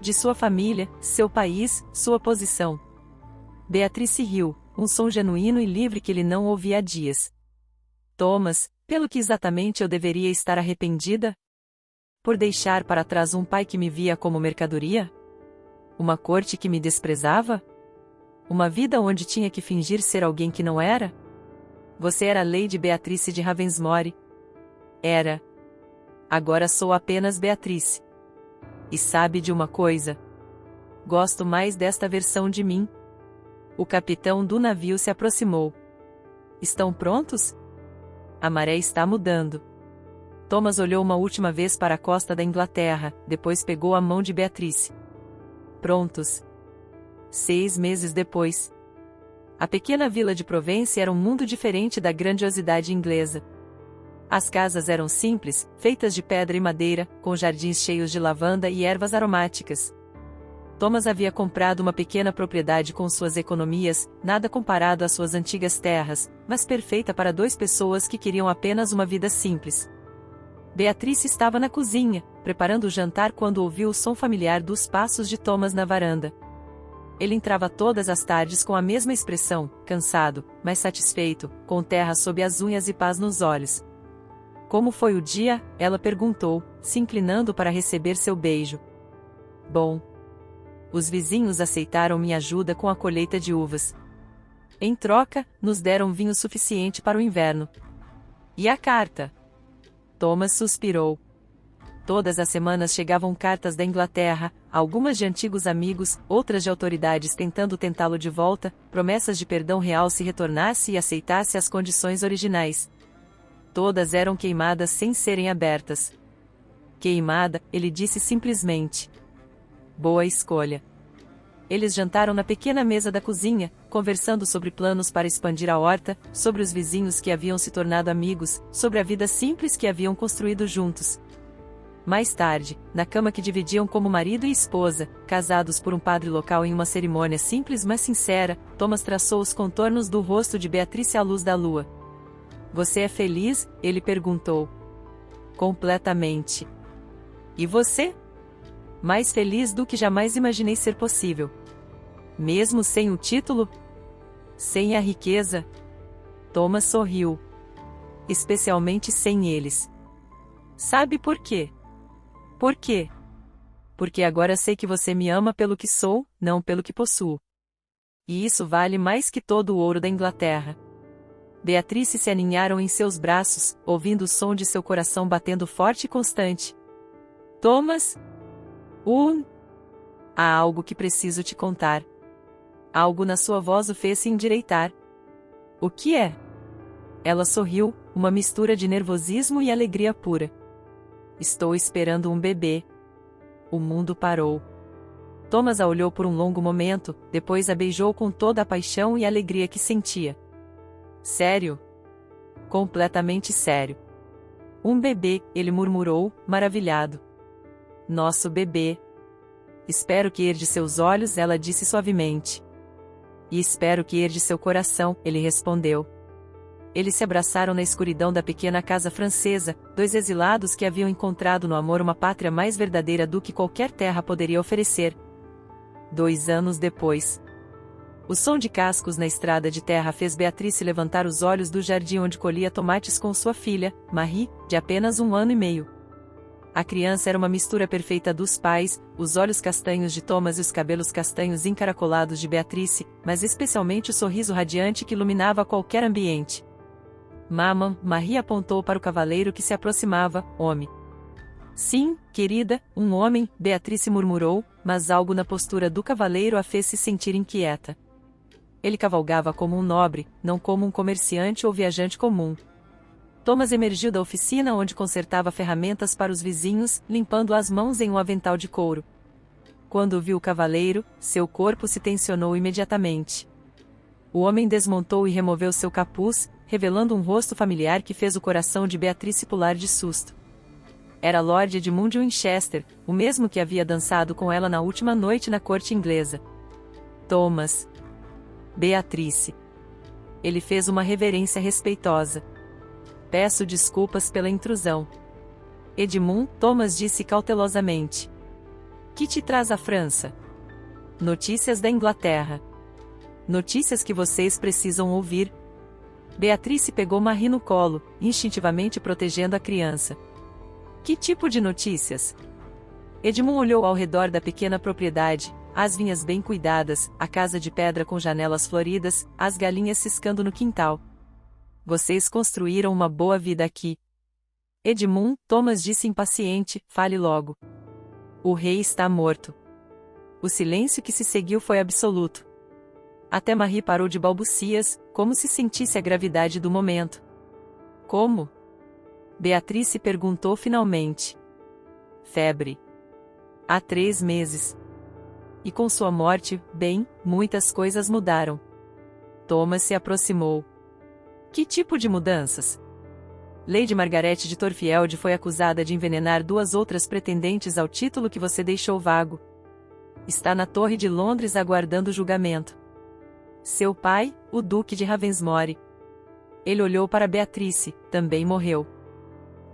De sua família, seu país, sua posição. Beatrice riu, um som genuíno e livre que ele não ouvia há dias. Thomas, pelo que exatamente eu deveria estar arrependida? Por deixar para trás um pai que me via como mercadoria? Uma corte que me desprezava? Uma vida onde tinha que fingir ser alguém que não era? Você era Lady Beatrice de Ravensmore. Era. Agora sou apenas Beatrice. E sabe de uma coisa? Gosto mais desta versão de mim. O capitão do navio se aproximou. Estão prontos? A maré está mudando. Thomas olhou uma última vez para a costa da Inglaterra, depois pegou a mão de Beatrice. Prontos. 6 meses depois. A pequena vila de Provence era um mundo diferente da grandiosidade inglesa. As casas eram simples, feitas de pedra e madeira, com jardins cheios de lavanda e ervas aromáticas. Thomas havia comprado uma pequena propriedade com suas economias, nada comparado às suas antigas terras, mas perfeita para 2 pessoas que queriam apenas uma vida simples. Beatrice estava na cozinha, preparando o jantar quando ouviu o som familiar dos passos de Thomas na varanda. Ele entrava todas as tardes com a mesma expressão, cansado, mas satisfeito, com terra sob as unhas e paz nos olhos. Como foi o dia? Ela perguntou, se inclinando para receber seu beijo. Bom. Os vizinhos aceitaram minha ajuda com a colheita de uvas. Em troca, nos deram vinho suficiente para o inverno. E a carta? Thomas suspirou. Todas as semanas chegavam cartas da Inglaterra, algumas de antigos amigos, outras de autoridades tentando tentá-lo de volta, promessas de perdão real se retornasse e aceitasse as condições originais. Todas eram queimadas sem serem abertas. Queimada, ele disse simplesmente. Boa escolha. Eles jantaram na pequena mesa da cozinha, conversando sobre planos para expandir a horta, sobre os vizinhos que haviam se tornado amigos, sobre a vida simples que haviam construído juntos. Mais tarde, na cama que dividiam como marido e esposa, casados por um padre local em uma cerimônia simples mas sincera, Thomas traçou os contornos do rosto de Beatrice à luz da lua. Você é feliz? Ele perguntou. Completamente. E você? Mais feliz do que jamais imaginei ser possível. Mesmo sem o título? Sem a riqueza? Thomas sorriu. Especialmente sem eles. Sabe por quê? Por quê? Porque agora sei que você me ama pelo que sou, não pelo que possuo. E isso vale mais que todo o ouro da Inglaterra. Beatrice se aninharam em seus braços, ouvindo o som de seu coração batendo forte e constante. Thomas? Há algo que preciso te contar. Algo na sua voz o fez se endireitar. O que é? Ela sorriu, uma mistura de nervosismo e alegria pura. Estou esperando um bebê. O mundo parou. Thomas a olhou por um longo momento, depois a beijou com toda a paixão e alegria que sentia. Sério? Completamente sério. Um bebê, ele murmurou, maravilhado. Nosso bebê. Espero que herde seus olhos, ela disse suavemente. E espero que herde seu coração, ele respondeu. Eles se abraçaram na escuridão da pequena casa francesa, 2 exilados que haviam encontrado no amor uma pátria mais verdadeira do que qualquer terra poderia oferecer. 2 anos depois. O som de cascos na estrada de terra fez Beatrice levantar os olhos do jardim onde colhia tomates com sua filha, Marie, de apenas 1 ano e meio. A criança era uma mistura perfeita dos pais, os olhos castanhos de Thomas e os cabelos castanhos encaracolados de Beatrice, mas especialmente o sorriso radiante que iluminava qualquer ambiente. Mamãe, Marie apontou para o cavaleiro que se aproximava, homem. Sim, querida, um homem, Beatrice murmurou, mas algo na postura do cavaleiro a fez se sentir inquieta. Ele cavalgava como um nobre, não como um comerciante ou viajante comum. Thomas emergiu da oficina onde consertava ferramentas para os vizinhos, limpando as mãos em um avental de couro. Quando viu o cavaleiro, seu corpo se tensionou imediatamente. O homem desmontou e removeu seu capuz, revelando um rosto familiar que fez o coração de Beatrice pular de susto. Era Lord Edmund Winchester, o mesmo que havia dançado com ela na última noite na corte inglesa. Thomas. Beatrice. Ele fez uma reverência respeitosa. Peço desculpas pela intrusão. Edmund, Thomas disse cautelosamente. Que te traz à França? Notícias da Inglaterra. Notícias que vocês precisam ouvir. Beatrice pegou Marie no colo, instintivamente protegendo a criança. Que tipo de notícias? Edmund olhou ao redor da pequena propriedade, as vinhas bem cuidadas, a casa de pedra com janelas floridas, as galinhas ciscando no quintal. Vocês construíram uma boa vida aqui. Edmund, Thomas disse impaciente, fale logo. O rei está morto. O silêncio que se seguiu foi absoluto. Até Marie parou de balbucias, como se sentisse a gravidade do momento. Como? Beatrice perguntou finalmente. Febre. Há 3 meses. E com sua morte, bem, muitas coisas mudaram. Thomas se aproximou. Que tipo de mudanças? Lady Margaret de Torfield foi acusada de envenenar 2 outras pretendentes ao título que você deixou vago. Está na Torre de Londres aguardando julgamento. Seu pai, o Duque de Ravensmore. Ele olhou para Beatrice, também morreu.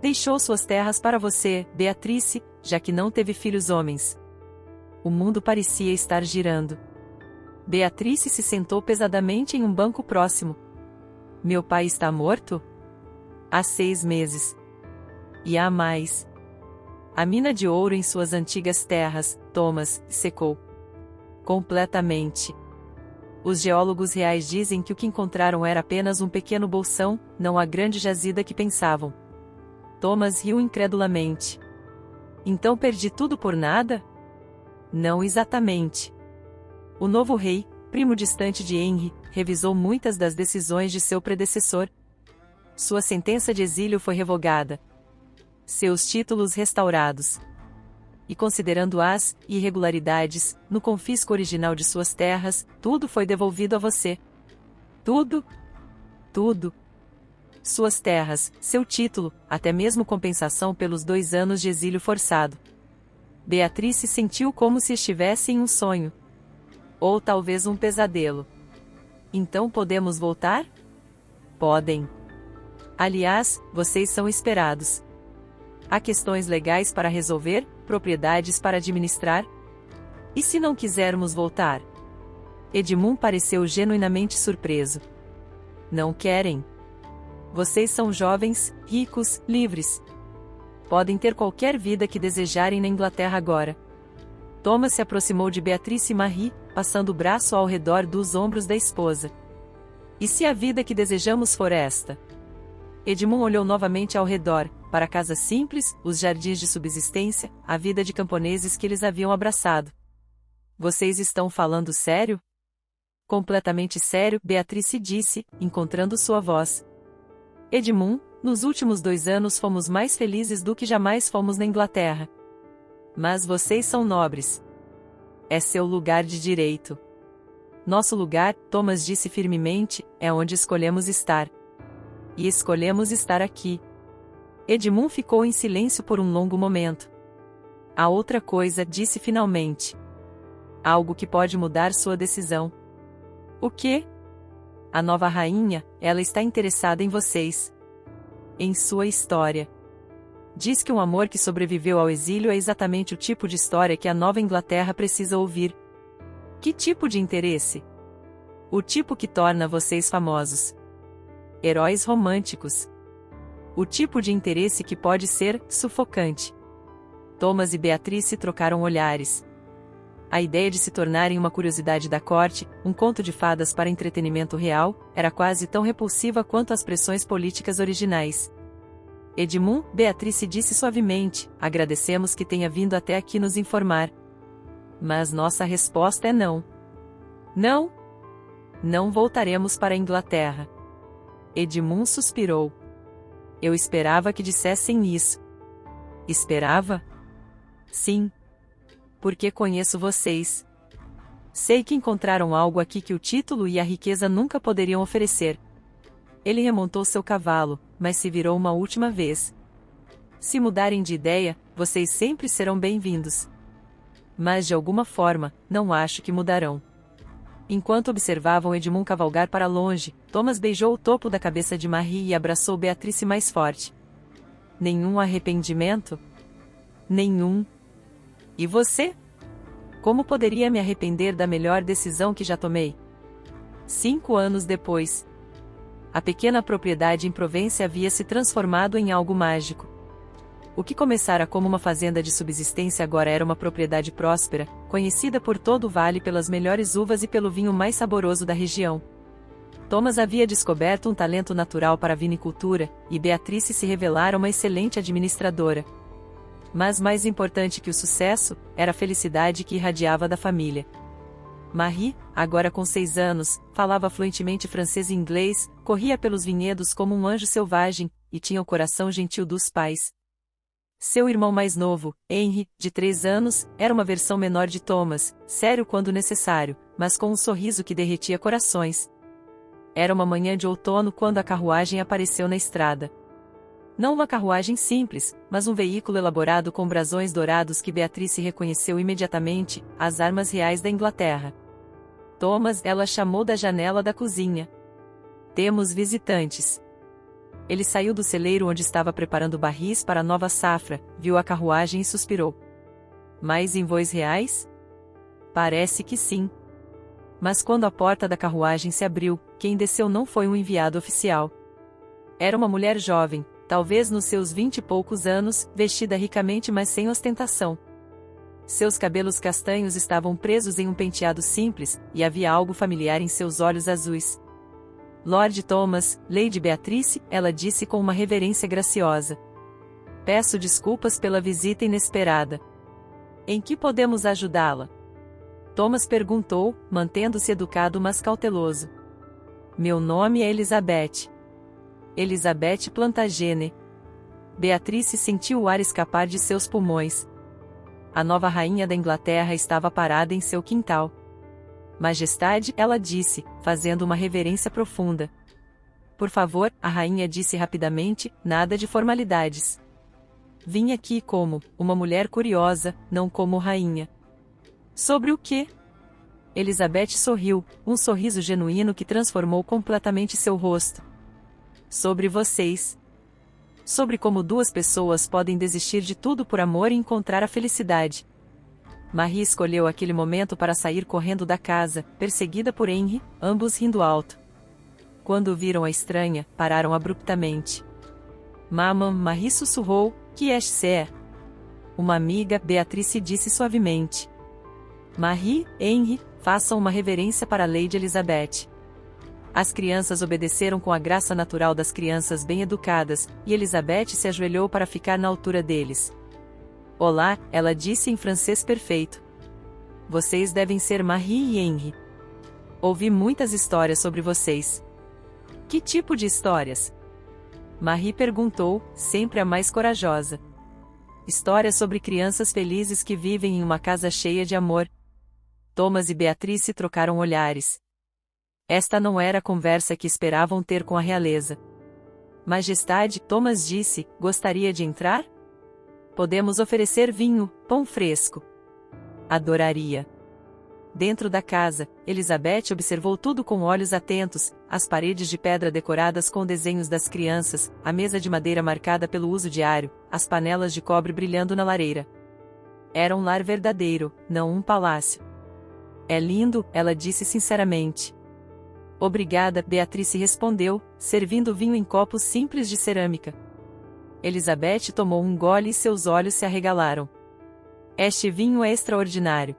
Deixou suas terras para você, Beatrice, já que não teve filhos homens. O mundo parecia estar girando. Beatrice se sentou pesadamente em um banco próximo. Meu pai está morto? Há 6 meses. E há mais. A mina de ouro em suas antigas terras, Thomas, secou. Completamente. Os geólogos reais dizem que o que encontraram era apenas um pequeno bolsão, não a grande jazida que pensavam. Thomas riu incredulamente. Então perdi tudo por nada? Não exatamente. O novo rei, primo distante de Henry, revisou muitas das decisões de seu predecessor. Sua sentença de exílio foi revogada. Seus títulos restaurados. E considerando as irregularidades no confisco original de suas terras, tudo foi devolvido a você. Tudo? Tudo. Suas terras, seu título, até mesmo compensação pelos 2 anos de exílio forçado. Beatrice sentiu como se estivesse em um sonho. Ou talvez um pesadelo. Então podemos voltar? Podem. Aliás, vocês são esperados. Há questões legais para resolver, propriedades para administrar? E se não quisermos voltar? Edmund pareceu genuinamente surpreso. Não querem? Vocês são jovens, ricos, livres. Podem ter qualquer vida que desejarem na Inglaterra agora. Thomas se aproximou de Beatrice e Marie, passando o braço ao redor dos ombros da esposa. E se a vida que desejamos for esta? Edmund olhou novamente ao redor, para a casa simples, os jardins de subsistência, a vida de camponeses que eles haviam abraçado. Vocês estão falando sério? Completamente sério, Beatrice disse, encontrando sua voz. Edmund, nos últimos 2 anos fomos mais felizes do que jamais fomos na Inglaterra. Mas vocês são nobres. É seu lugar de direito. Nosso lugar, Thomas disse firmemente, é onde escolhemos estar. E escolhemos estar aqui. Edmund ficou em silêncio por um longo momento. Há outra coisa, disse finalmente. Algo que pode mudar sua decisão. O quê? A nova rainha, ela está interessada em vocês. Em sua história. Diz que um amor que sobreviveu ao exílio é exatamente o tipo de história que a Nova Inglaterra precisa ouvir. Que tipo de interesse? O tipo que torna vocês famosos. Heróis românticos. O tipo de interesse que pode ser sufocante. Thomas e Beatrice trocaram olhares. A ideia de se tornarem uma curiosidade da corte, um conto de fadas para entretenimento real, era quase tão repulsiva quanto as pressões políticas originais. Edmund, Beatrice disse suavemente, agradecemos que tenha vindo até aqui nos informar. Mas nossa resposta é não. Não? Não voltaremos para a Inglaterra. Edmund suspirou. Eu esperava que dissessem isso. Esperava? Sim. Porque conheço vocês. Sei que encontraram algo aqui que o título e a riqueza nunca poderiam oferecer. Ele remontou seu cavalo, mas se virou uma última vez. Se mudarem de ideia, vocês sempre serão bem-vindos. Mas de alguma forma, não acho que mudarão. Enquanto observavam Edmund cavalgar para longe, Thomas beijou o topo da cabeça de Marie e abraçou Beatrice mais forte. Nenhum arrependimento? Nenhum. E você? Como poderia me arrepender da melhor decisão que já tomei? 5 anos depois, a pequena propriedade em Provence havia se transformado em algo mágico. O que começara como uma fazenda de subsistência agora era uma propriedade próspera, conhecida por todo o vale pelas melhores uvas e pelo vinho mais saboroso da região. Thomas havia descoberto um talento natural para a vinicultura, e Beatrice se revelara uma excelente administradora. Mas mais importante que o sucesso, era a felicidade que irradiava da família. Marie, agora com 6 anos, falava fluentemente francês e inglês, corria pelos vinhedos como um anjo selvagem, e tinha o coração gentil dos pais. Seu irmão mais novo, Henry, de 3 anos, era uma versão menor de Thomas, sério quando necessário, mas com um sorriso que derretia corações. Era uma manhã de outono quando a carruagem apareceu na estrada. Não uma carruagem simples, mas um veículo elaborado com brasões dourados que Beatrice reconheceu imediatamente, as armas reais da Inglaterra. Thomas, ela chamou da janela da cozinha. Temos visitantes. Ele saiu do celeiro onde estava preparando barris para a nova safra, viu a carruagem e suspirou. Mais envoys reais? Parece que sim. Mas quando a porta da carruagem se abriu, quem desceu não foi um enviado oficial. Era uma mulher jovem, talvez nos seus 20 e poucos anos, vestida ricamente mas sem ostentação. Seus cabelos castanhos estavam presos em um penteado simples, e havia algo familiar em seus olhos azuis. Lord Thomas, Lady Beatrice, ela disse com uma reverência graciosa. Peço desculpas pela visita inesperada. Em que podemos ajudá-la? Thomas perguntou, mantendo-se educado mas cauteloso. Meu nome é Elizabeth. Elizabeth Plantagenet. Beatrice sentiu o ar escapar de seus pulmões. A nova rainha da Inglaterra estava parada em seu quintal. Majestade, ela disse, fazendo uma reverência profunda. Por favor, a rainha disse rapidamente, nada de formalidades. Vim aqui como uma mulher curiosa, não como rainha. Sobre o quê? Elizabeth sorriu, um sorriso genuíno que transformou completamente seu rosto. Sobre vocês. Sobre como 2 pessoas podem desistir de tudo por amor e encontrar a felicidade. Marie escolheu aquele momento para sair correndo da casa, perseguida por Henry, ambos rindo alto. Quando viram a estranha, pararam abruptamente. Maman, Marie sussurrou, que é? Uma amiga, Beatrice disse suavemente. Marie, Henry, façam uma reverência para Lady Elizabeth. As crianças obedeceram com a graça natural das crianças bem educadas, e Elizabeth se ajoelhou para ficar na altura deles. Olá, ela disse em francês perfeito. Vocês devem ser Marie e Henry. Ouvi muitas histórias sobre vocês. Que tipo de histórias? Marie perguntou, sempre a mais corajosa. Histórias sobre crianças felizes que vivem em uma casa cheia de amor. Thomas e Beatrice trocaram olhares. Esta não era a conversa que esperavam ter com a realeza. Majestade, Thomas disse, gostaria de entrar? Podemos oferecer vinho, pão fresco. Adoraria. Dentro da casa, Elizabeth observou tudo com olhos atentos, as paredes de pedra decoradas com desenhos das crianças, a mesa de madeira marcada pelo uso diário, as panelas de cobre brilhando na lareira. Era um lar verdadeiro, não um palácio. É lindo, ela disse sinceramente. Obrigada, Beatrice respondeu, servindo vinho em copos simples de cerâmica. Elizabeth tomou um gole e seus olhos se arregalaram. Este vinho é extraordinário.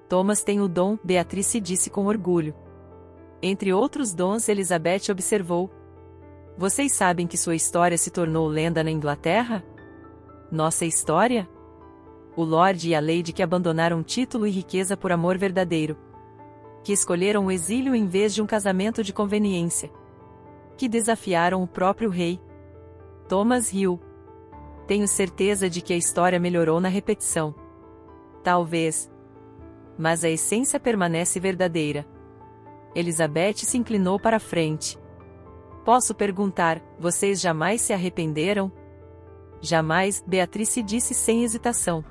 Thomas tem o dom, Beatrice disse com orgulho. Entre outros dons, Elizabeth observou. Vocês sabem que sua história se tornou lenda na Inglaterra? Nossa história? O Lord e a Lady que abandonaram título e riqueza por amor verdadeiro. Que escolheram o exílio em vez de um casamento de conveniência. Que desafiaram o próprio rei. Thomas riu. Tenho certeza de que a história melhorou na repetição. Talvez. Mas a essência permanece verdadeira. Elizabeth se inclinou para a frente. Posso perguntar, vocês jamais se arrependeram? Jamais, Beatrice disse sem hesitação.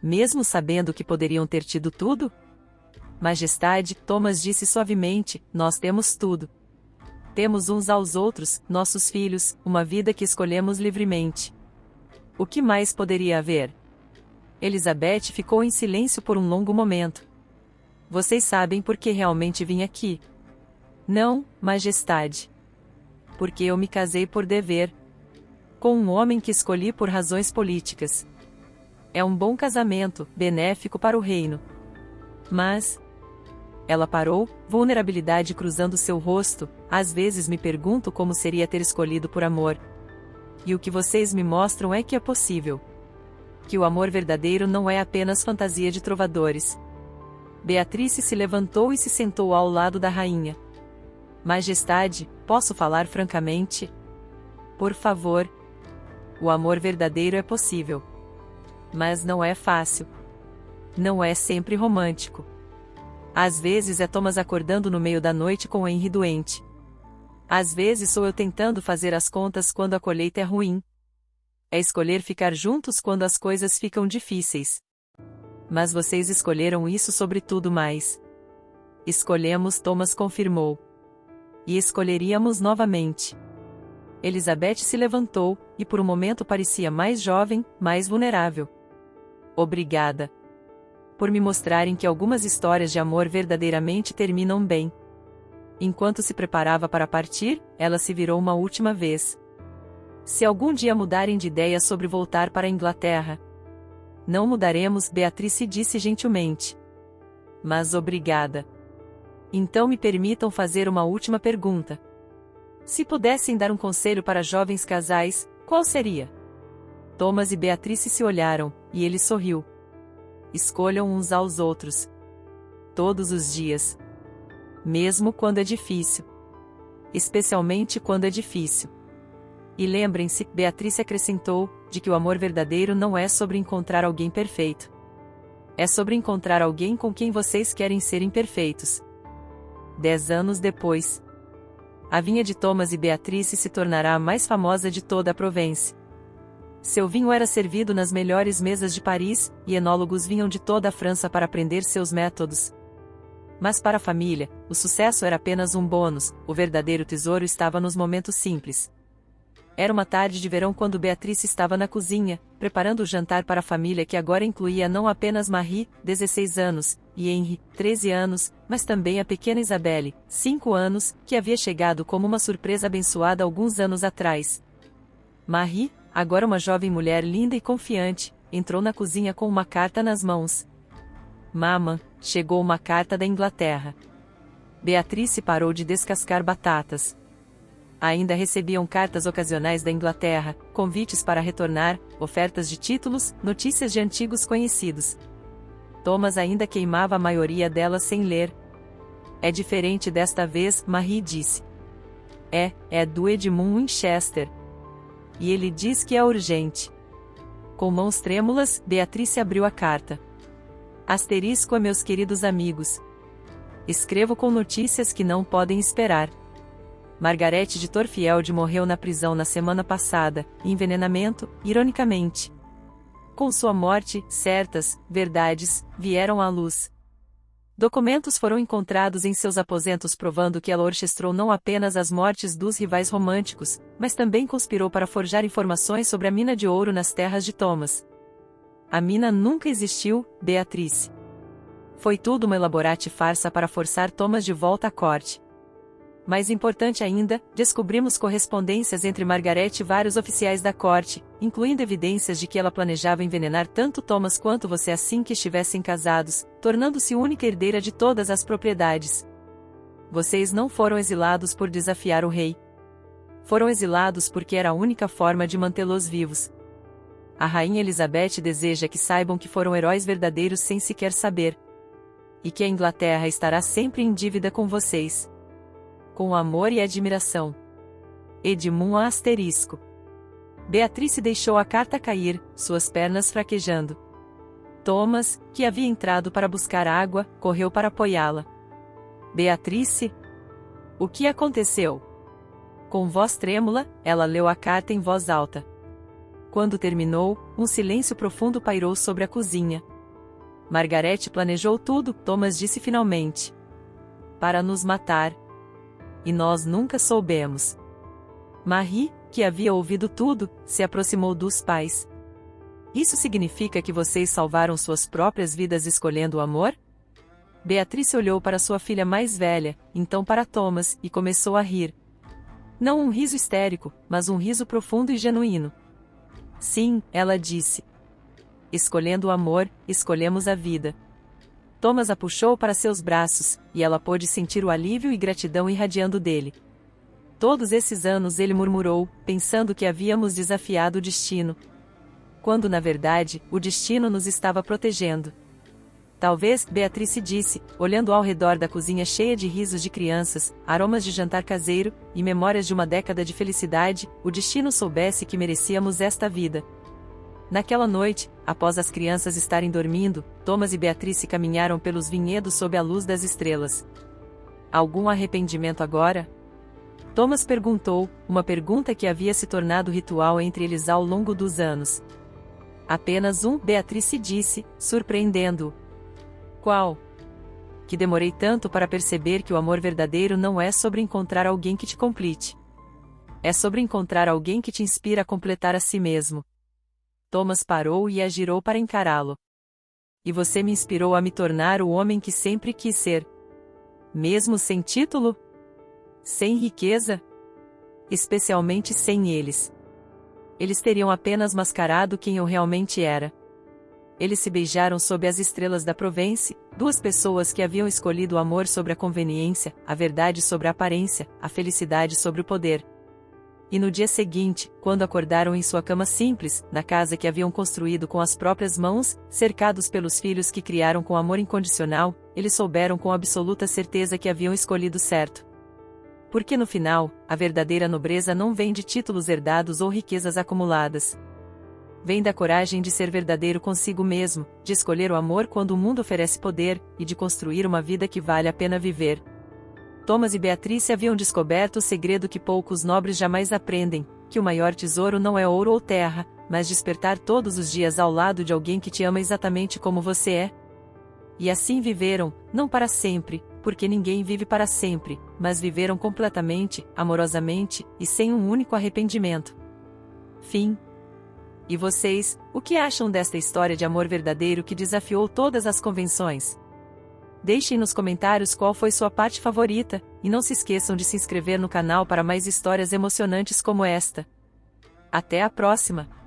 Mesmo sabendo que poderiam ter tido tudo? Majestade, Thomas disse suavemente, nós temos tudo. Temos uns aos outros, nossos filhos, uma vida que escolhemos livremente. O que mais poderia haver? Elizabeth ficou em silêncio por um longo momento. Vocês sabem por que realmente vim aqui. Não, majestade. Porque eu me casei por dever. Com um homem que escolhi por razões políticas. É um bom casamento, benéfico para o reino. Mas... Ela parou, vulnerabilidade cruzando seu rosto. Às vezes me pergunto como seria ter escolhido por amor. E o que vocês me mostram é que é possível. Que o amor verdadeiro não é apenas fantasia de trovadores. Beatrice se levantou e se sentou ao lado da rainha. Majestade, posso falar francamente? Por favor. O amor verdadeiro é possível. Mas não é fácil. Não é sempre romântico. Às vezes é Thomas acordando no meio da noite com Henry doente. Às vezes sou eu tentando fazer as contas quando a colheita é ruim. É escolher ficar juntos quando as coisas ficam difíceis. Mas vocês escolheram isso sobre tudo mais. Escolhemos, Thomas confirmou. E escolheríamos novamente. Elizabeth se levantou, e por um momento parecia mais jovem, mais vulnerável. Obrigada. Por me mostrarem que algumas histórias de amor verdadeiramente terminam bem. Enquanto se preparava para partir, ela se virou uma última vez. Se algum dia mudarem de ideia sobre voltar para a Inglaterra. Não mudaremos, Beatrice disse gentilmente. Mas obrigada. Então me permitam fazer uma última pergunta. Se pudessem dar um conselho para jovens casais, qual seria? Thomas e Beatrice se olharam, e ele sorriu. Escolham uns aos outros. Todos os dias. Mesmo quando é difícil. Especialmente quando é difícil. E lembrem-se, Beatrice acrescentou, de que o amor verdadeiro não é sobre encontrar alguém perfeito. É sobre encontrar alguém com quem vocês querem ser imperfeitos. 10 anos depois. A vinha de Thomas e Beatrice se tornará a mais famosa de toda a Provence. Seu vinho era servido nas melhores mesas de Paris, e enólogos vinham de toda a França para aprender seus métodos. Mas para a família, o sucesso era apenas um bônus, o verdadeiro tesouro estava nos momentos simples. Era uma tarde de verão quando Beatrice estava na cozinha, preparando o jantar para a família que agora incluía não apenas Marie, 16 anos, e Henri, 13 anos, mas também a pequena Isabelle, 5 anos, que havia chegado como uma surpresa abençoada alguns anos atrás. Marie, agora uma jovem mulher linda e confiante, entrou na cozinha com uma carta nas mãos. Mamãe, chegou uma carta da Inglaterra. Beatrice parou de descascar batatas. Ainda recebiam cartas ocasionais da Inglaterra, convites para retornar, ofertas de títulos, notícias de antigos conhecidos. Thomas ainda queimava a maioria delas sem ler. É diferente desta vez, Marie disse. É do Edmund Winchester. E ele diz que é urgente. Com mãos trêmulas, Beatrice abriu a carta. Asterisco a meus queridos amigos. Escrevo com notícias que não podem esperar. Margaret de Torfield morreu na prisão na semana passada, envenenamento, ironicamente. Com sua morte, certas verdades vieram à luz. Documentos foram encontrados em seus aposentos provando que ela orquestrou não apenas as mortes dos rivais românticos, mas também conspirou para forjar informações sobre a mina de ouro nas terras de Thomas. A mina nunca existiu, Beatrice. Foi tudo uma elaborate farsa para forçar Thomas de volta à corte. Mais importante ainda, descobrimos correspondências entre Margaret e vários oficiais da corte, incluindo evidências de que ela planejava envenenar tanto Thomas quanto você assim que estivessem casados, tornando-se única herdeira de todas as propriedades. Vocês não foram exilados por desafiar o rei. Foram exilados porque era a única forma de mantê-los vivos. A rainha Elizabeth deseja que saibam que foram heróis verdadeiros sem sequer saber. E que a Inglaterra estará sempre em dívida com vocês. Com amor e admiração. Edmund asterisco. Beatrice deixou a carta cair, suas pernas fraquejando. Thomas, que havia entrado para buscar água, correu para apoiá-la. Beatrice? O que aconteceu? Com voz trêmula, ela leu a carta em voz alta. Quando terminou, um silêncio profundo pairou sobre a cozinha. Margaret planejou tudo, Thomas disse finalmente. Para nos matar. E nós nunca soubemos. Marie, que havia ouvido tudo, se aproximou dos pais. Isso significa que vocês salvaram suas próprias vidas escolhendo o amor? Beatrice olhou para sua filha mais velha, então para Thomas, e começou a rir. Não um riso histérico, mas um riso profundo e genuíno. Sim, ela disse. Escolhendo o amor, escolhemos a vida. Thomas a puxou para seus braços, e ela pôde sentir o alívio e gratidão irradiando dele. Todos esses anos ele murmurou, pensando que havíamos desafiado o destino. Quando na verdade, o destino nos estava protegendo. Talvez, Beatrice disse, olhando ao redor da cozinha cheia de risos de crianças, aromas de jantar caseiro, e memórias de uma década de felicidade, o destino soubesse que merecíamos esta vida. Naquela noite, após as crianças estarem dormindo, Thomas e Beatrice caminharam pelos vinhedos sob a luz das estrelas. Algum arrependimento agora? Thomas perguntou, uma pergunta que havia se tornado ritual entre eles ao longo dos anos. Apenas um, Beatrice disse, surpreendendo-o. Qual? Que demorei tanto para perceber que o amor verdadeiro não é sobre encontrar alguém que te complete. É sobre encontrar alguém que te inspira a completar a si mesmo. Thomas parou e a girou para encará-lo. E você me inspirou a me tornar o homem que sempre quis ser. Mesmo sem título? Sem riqueza? Especialmente sem eles. Eles teriam apenas mascarado quem eu realmente era. Eles se beijaram sob as estrelas da Provence, duas pessoas que haviam escolhido o amor sobre a conveniência, a verdade sobre a aparência, a felicidade sobre o poder. E no dia seguinte, quando acordaram em sua cama simples, na casa que haviam construído com as próprias mãos, cercados pelos filhos que criaram com amor incondicional, eles souberam com absoluta certeza que haviam escolhido certo. Porque no final, a verdadeira nobreza não vem de títulos herdados ou riquezas acumuladas. Vem da coragem de ser verdadeiro consigo mesmo, de escolher o amor quando o mundo oferece poder, e de construir uma vida que vale a pena viver. Thomas e Beatrice haviam descoberto o segredo que poucos nobres jamais aprendem, que o maior tesouro não é ouro ou terra, mas despertar todos os dias ao lado de alguém que te ama exatamente como você é. E assim viveram, não para sempre, porque ninguém vive para sempre, mas viveram completamente, amorosamente, e sem um único arrependimento. Fim. E vocês, o que acham desta história de amor verdadeiro que desafiou todas as convenções? Deixem nos comentários qual foi sua parte favorita, e não se esqueçam de se inscrever no canal para mais histórias emocionantes como esta. Até a próxima!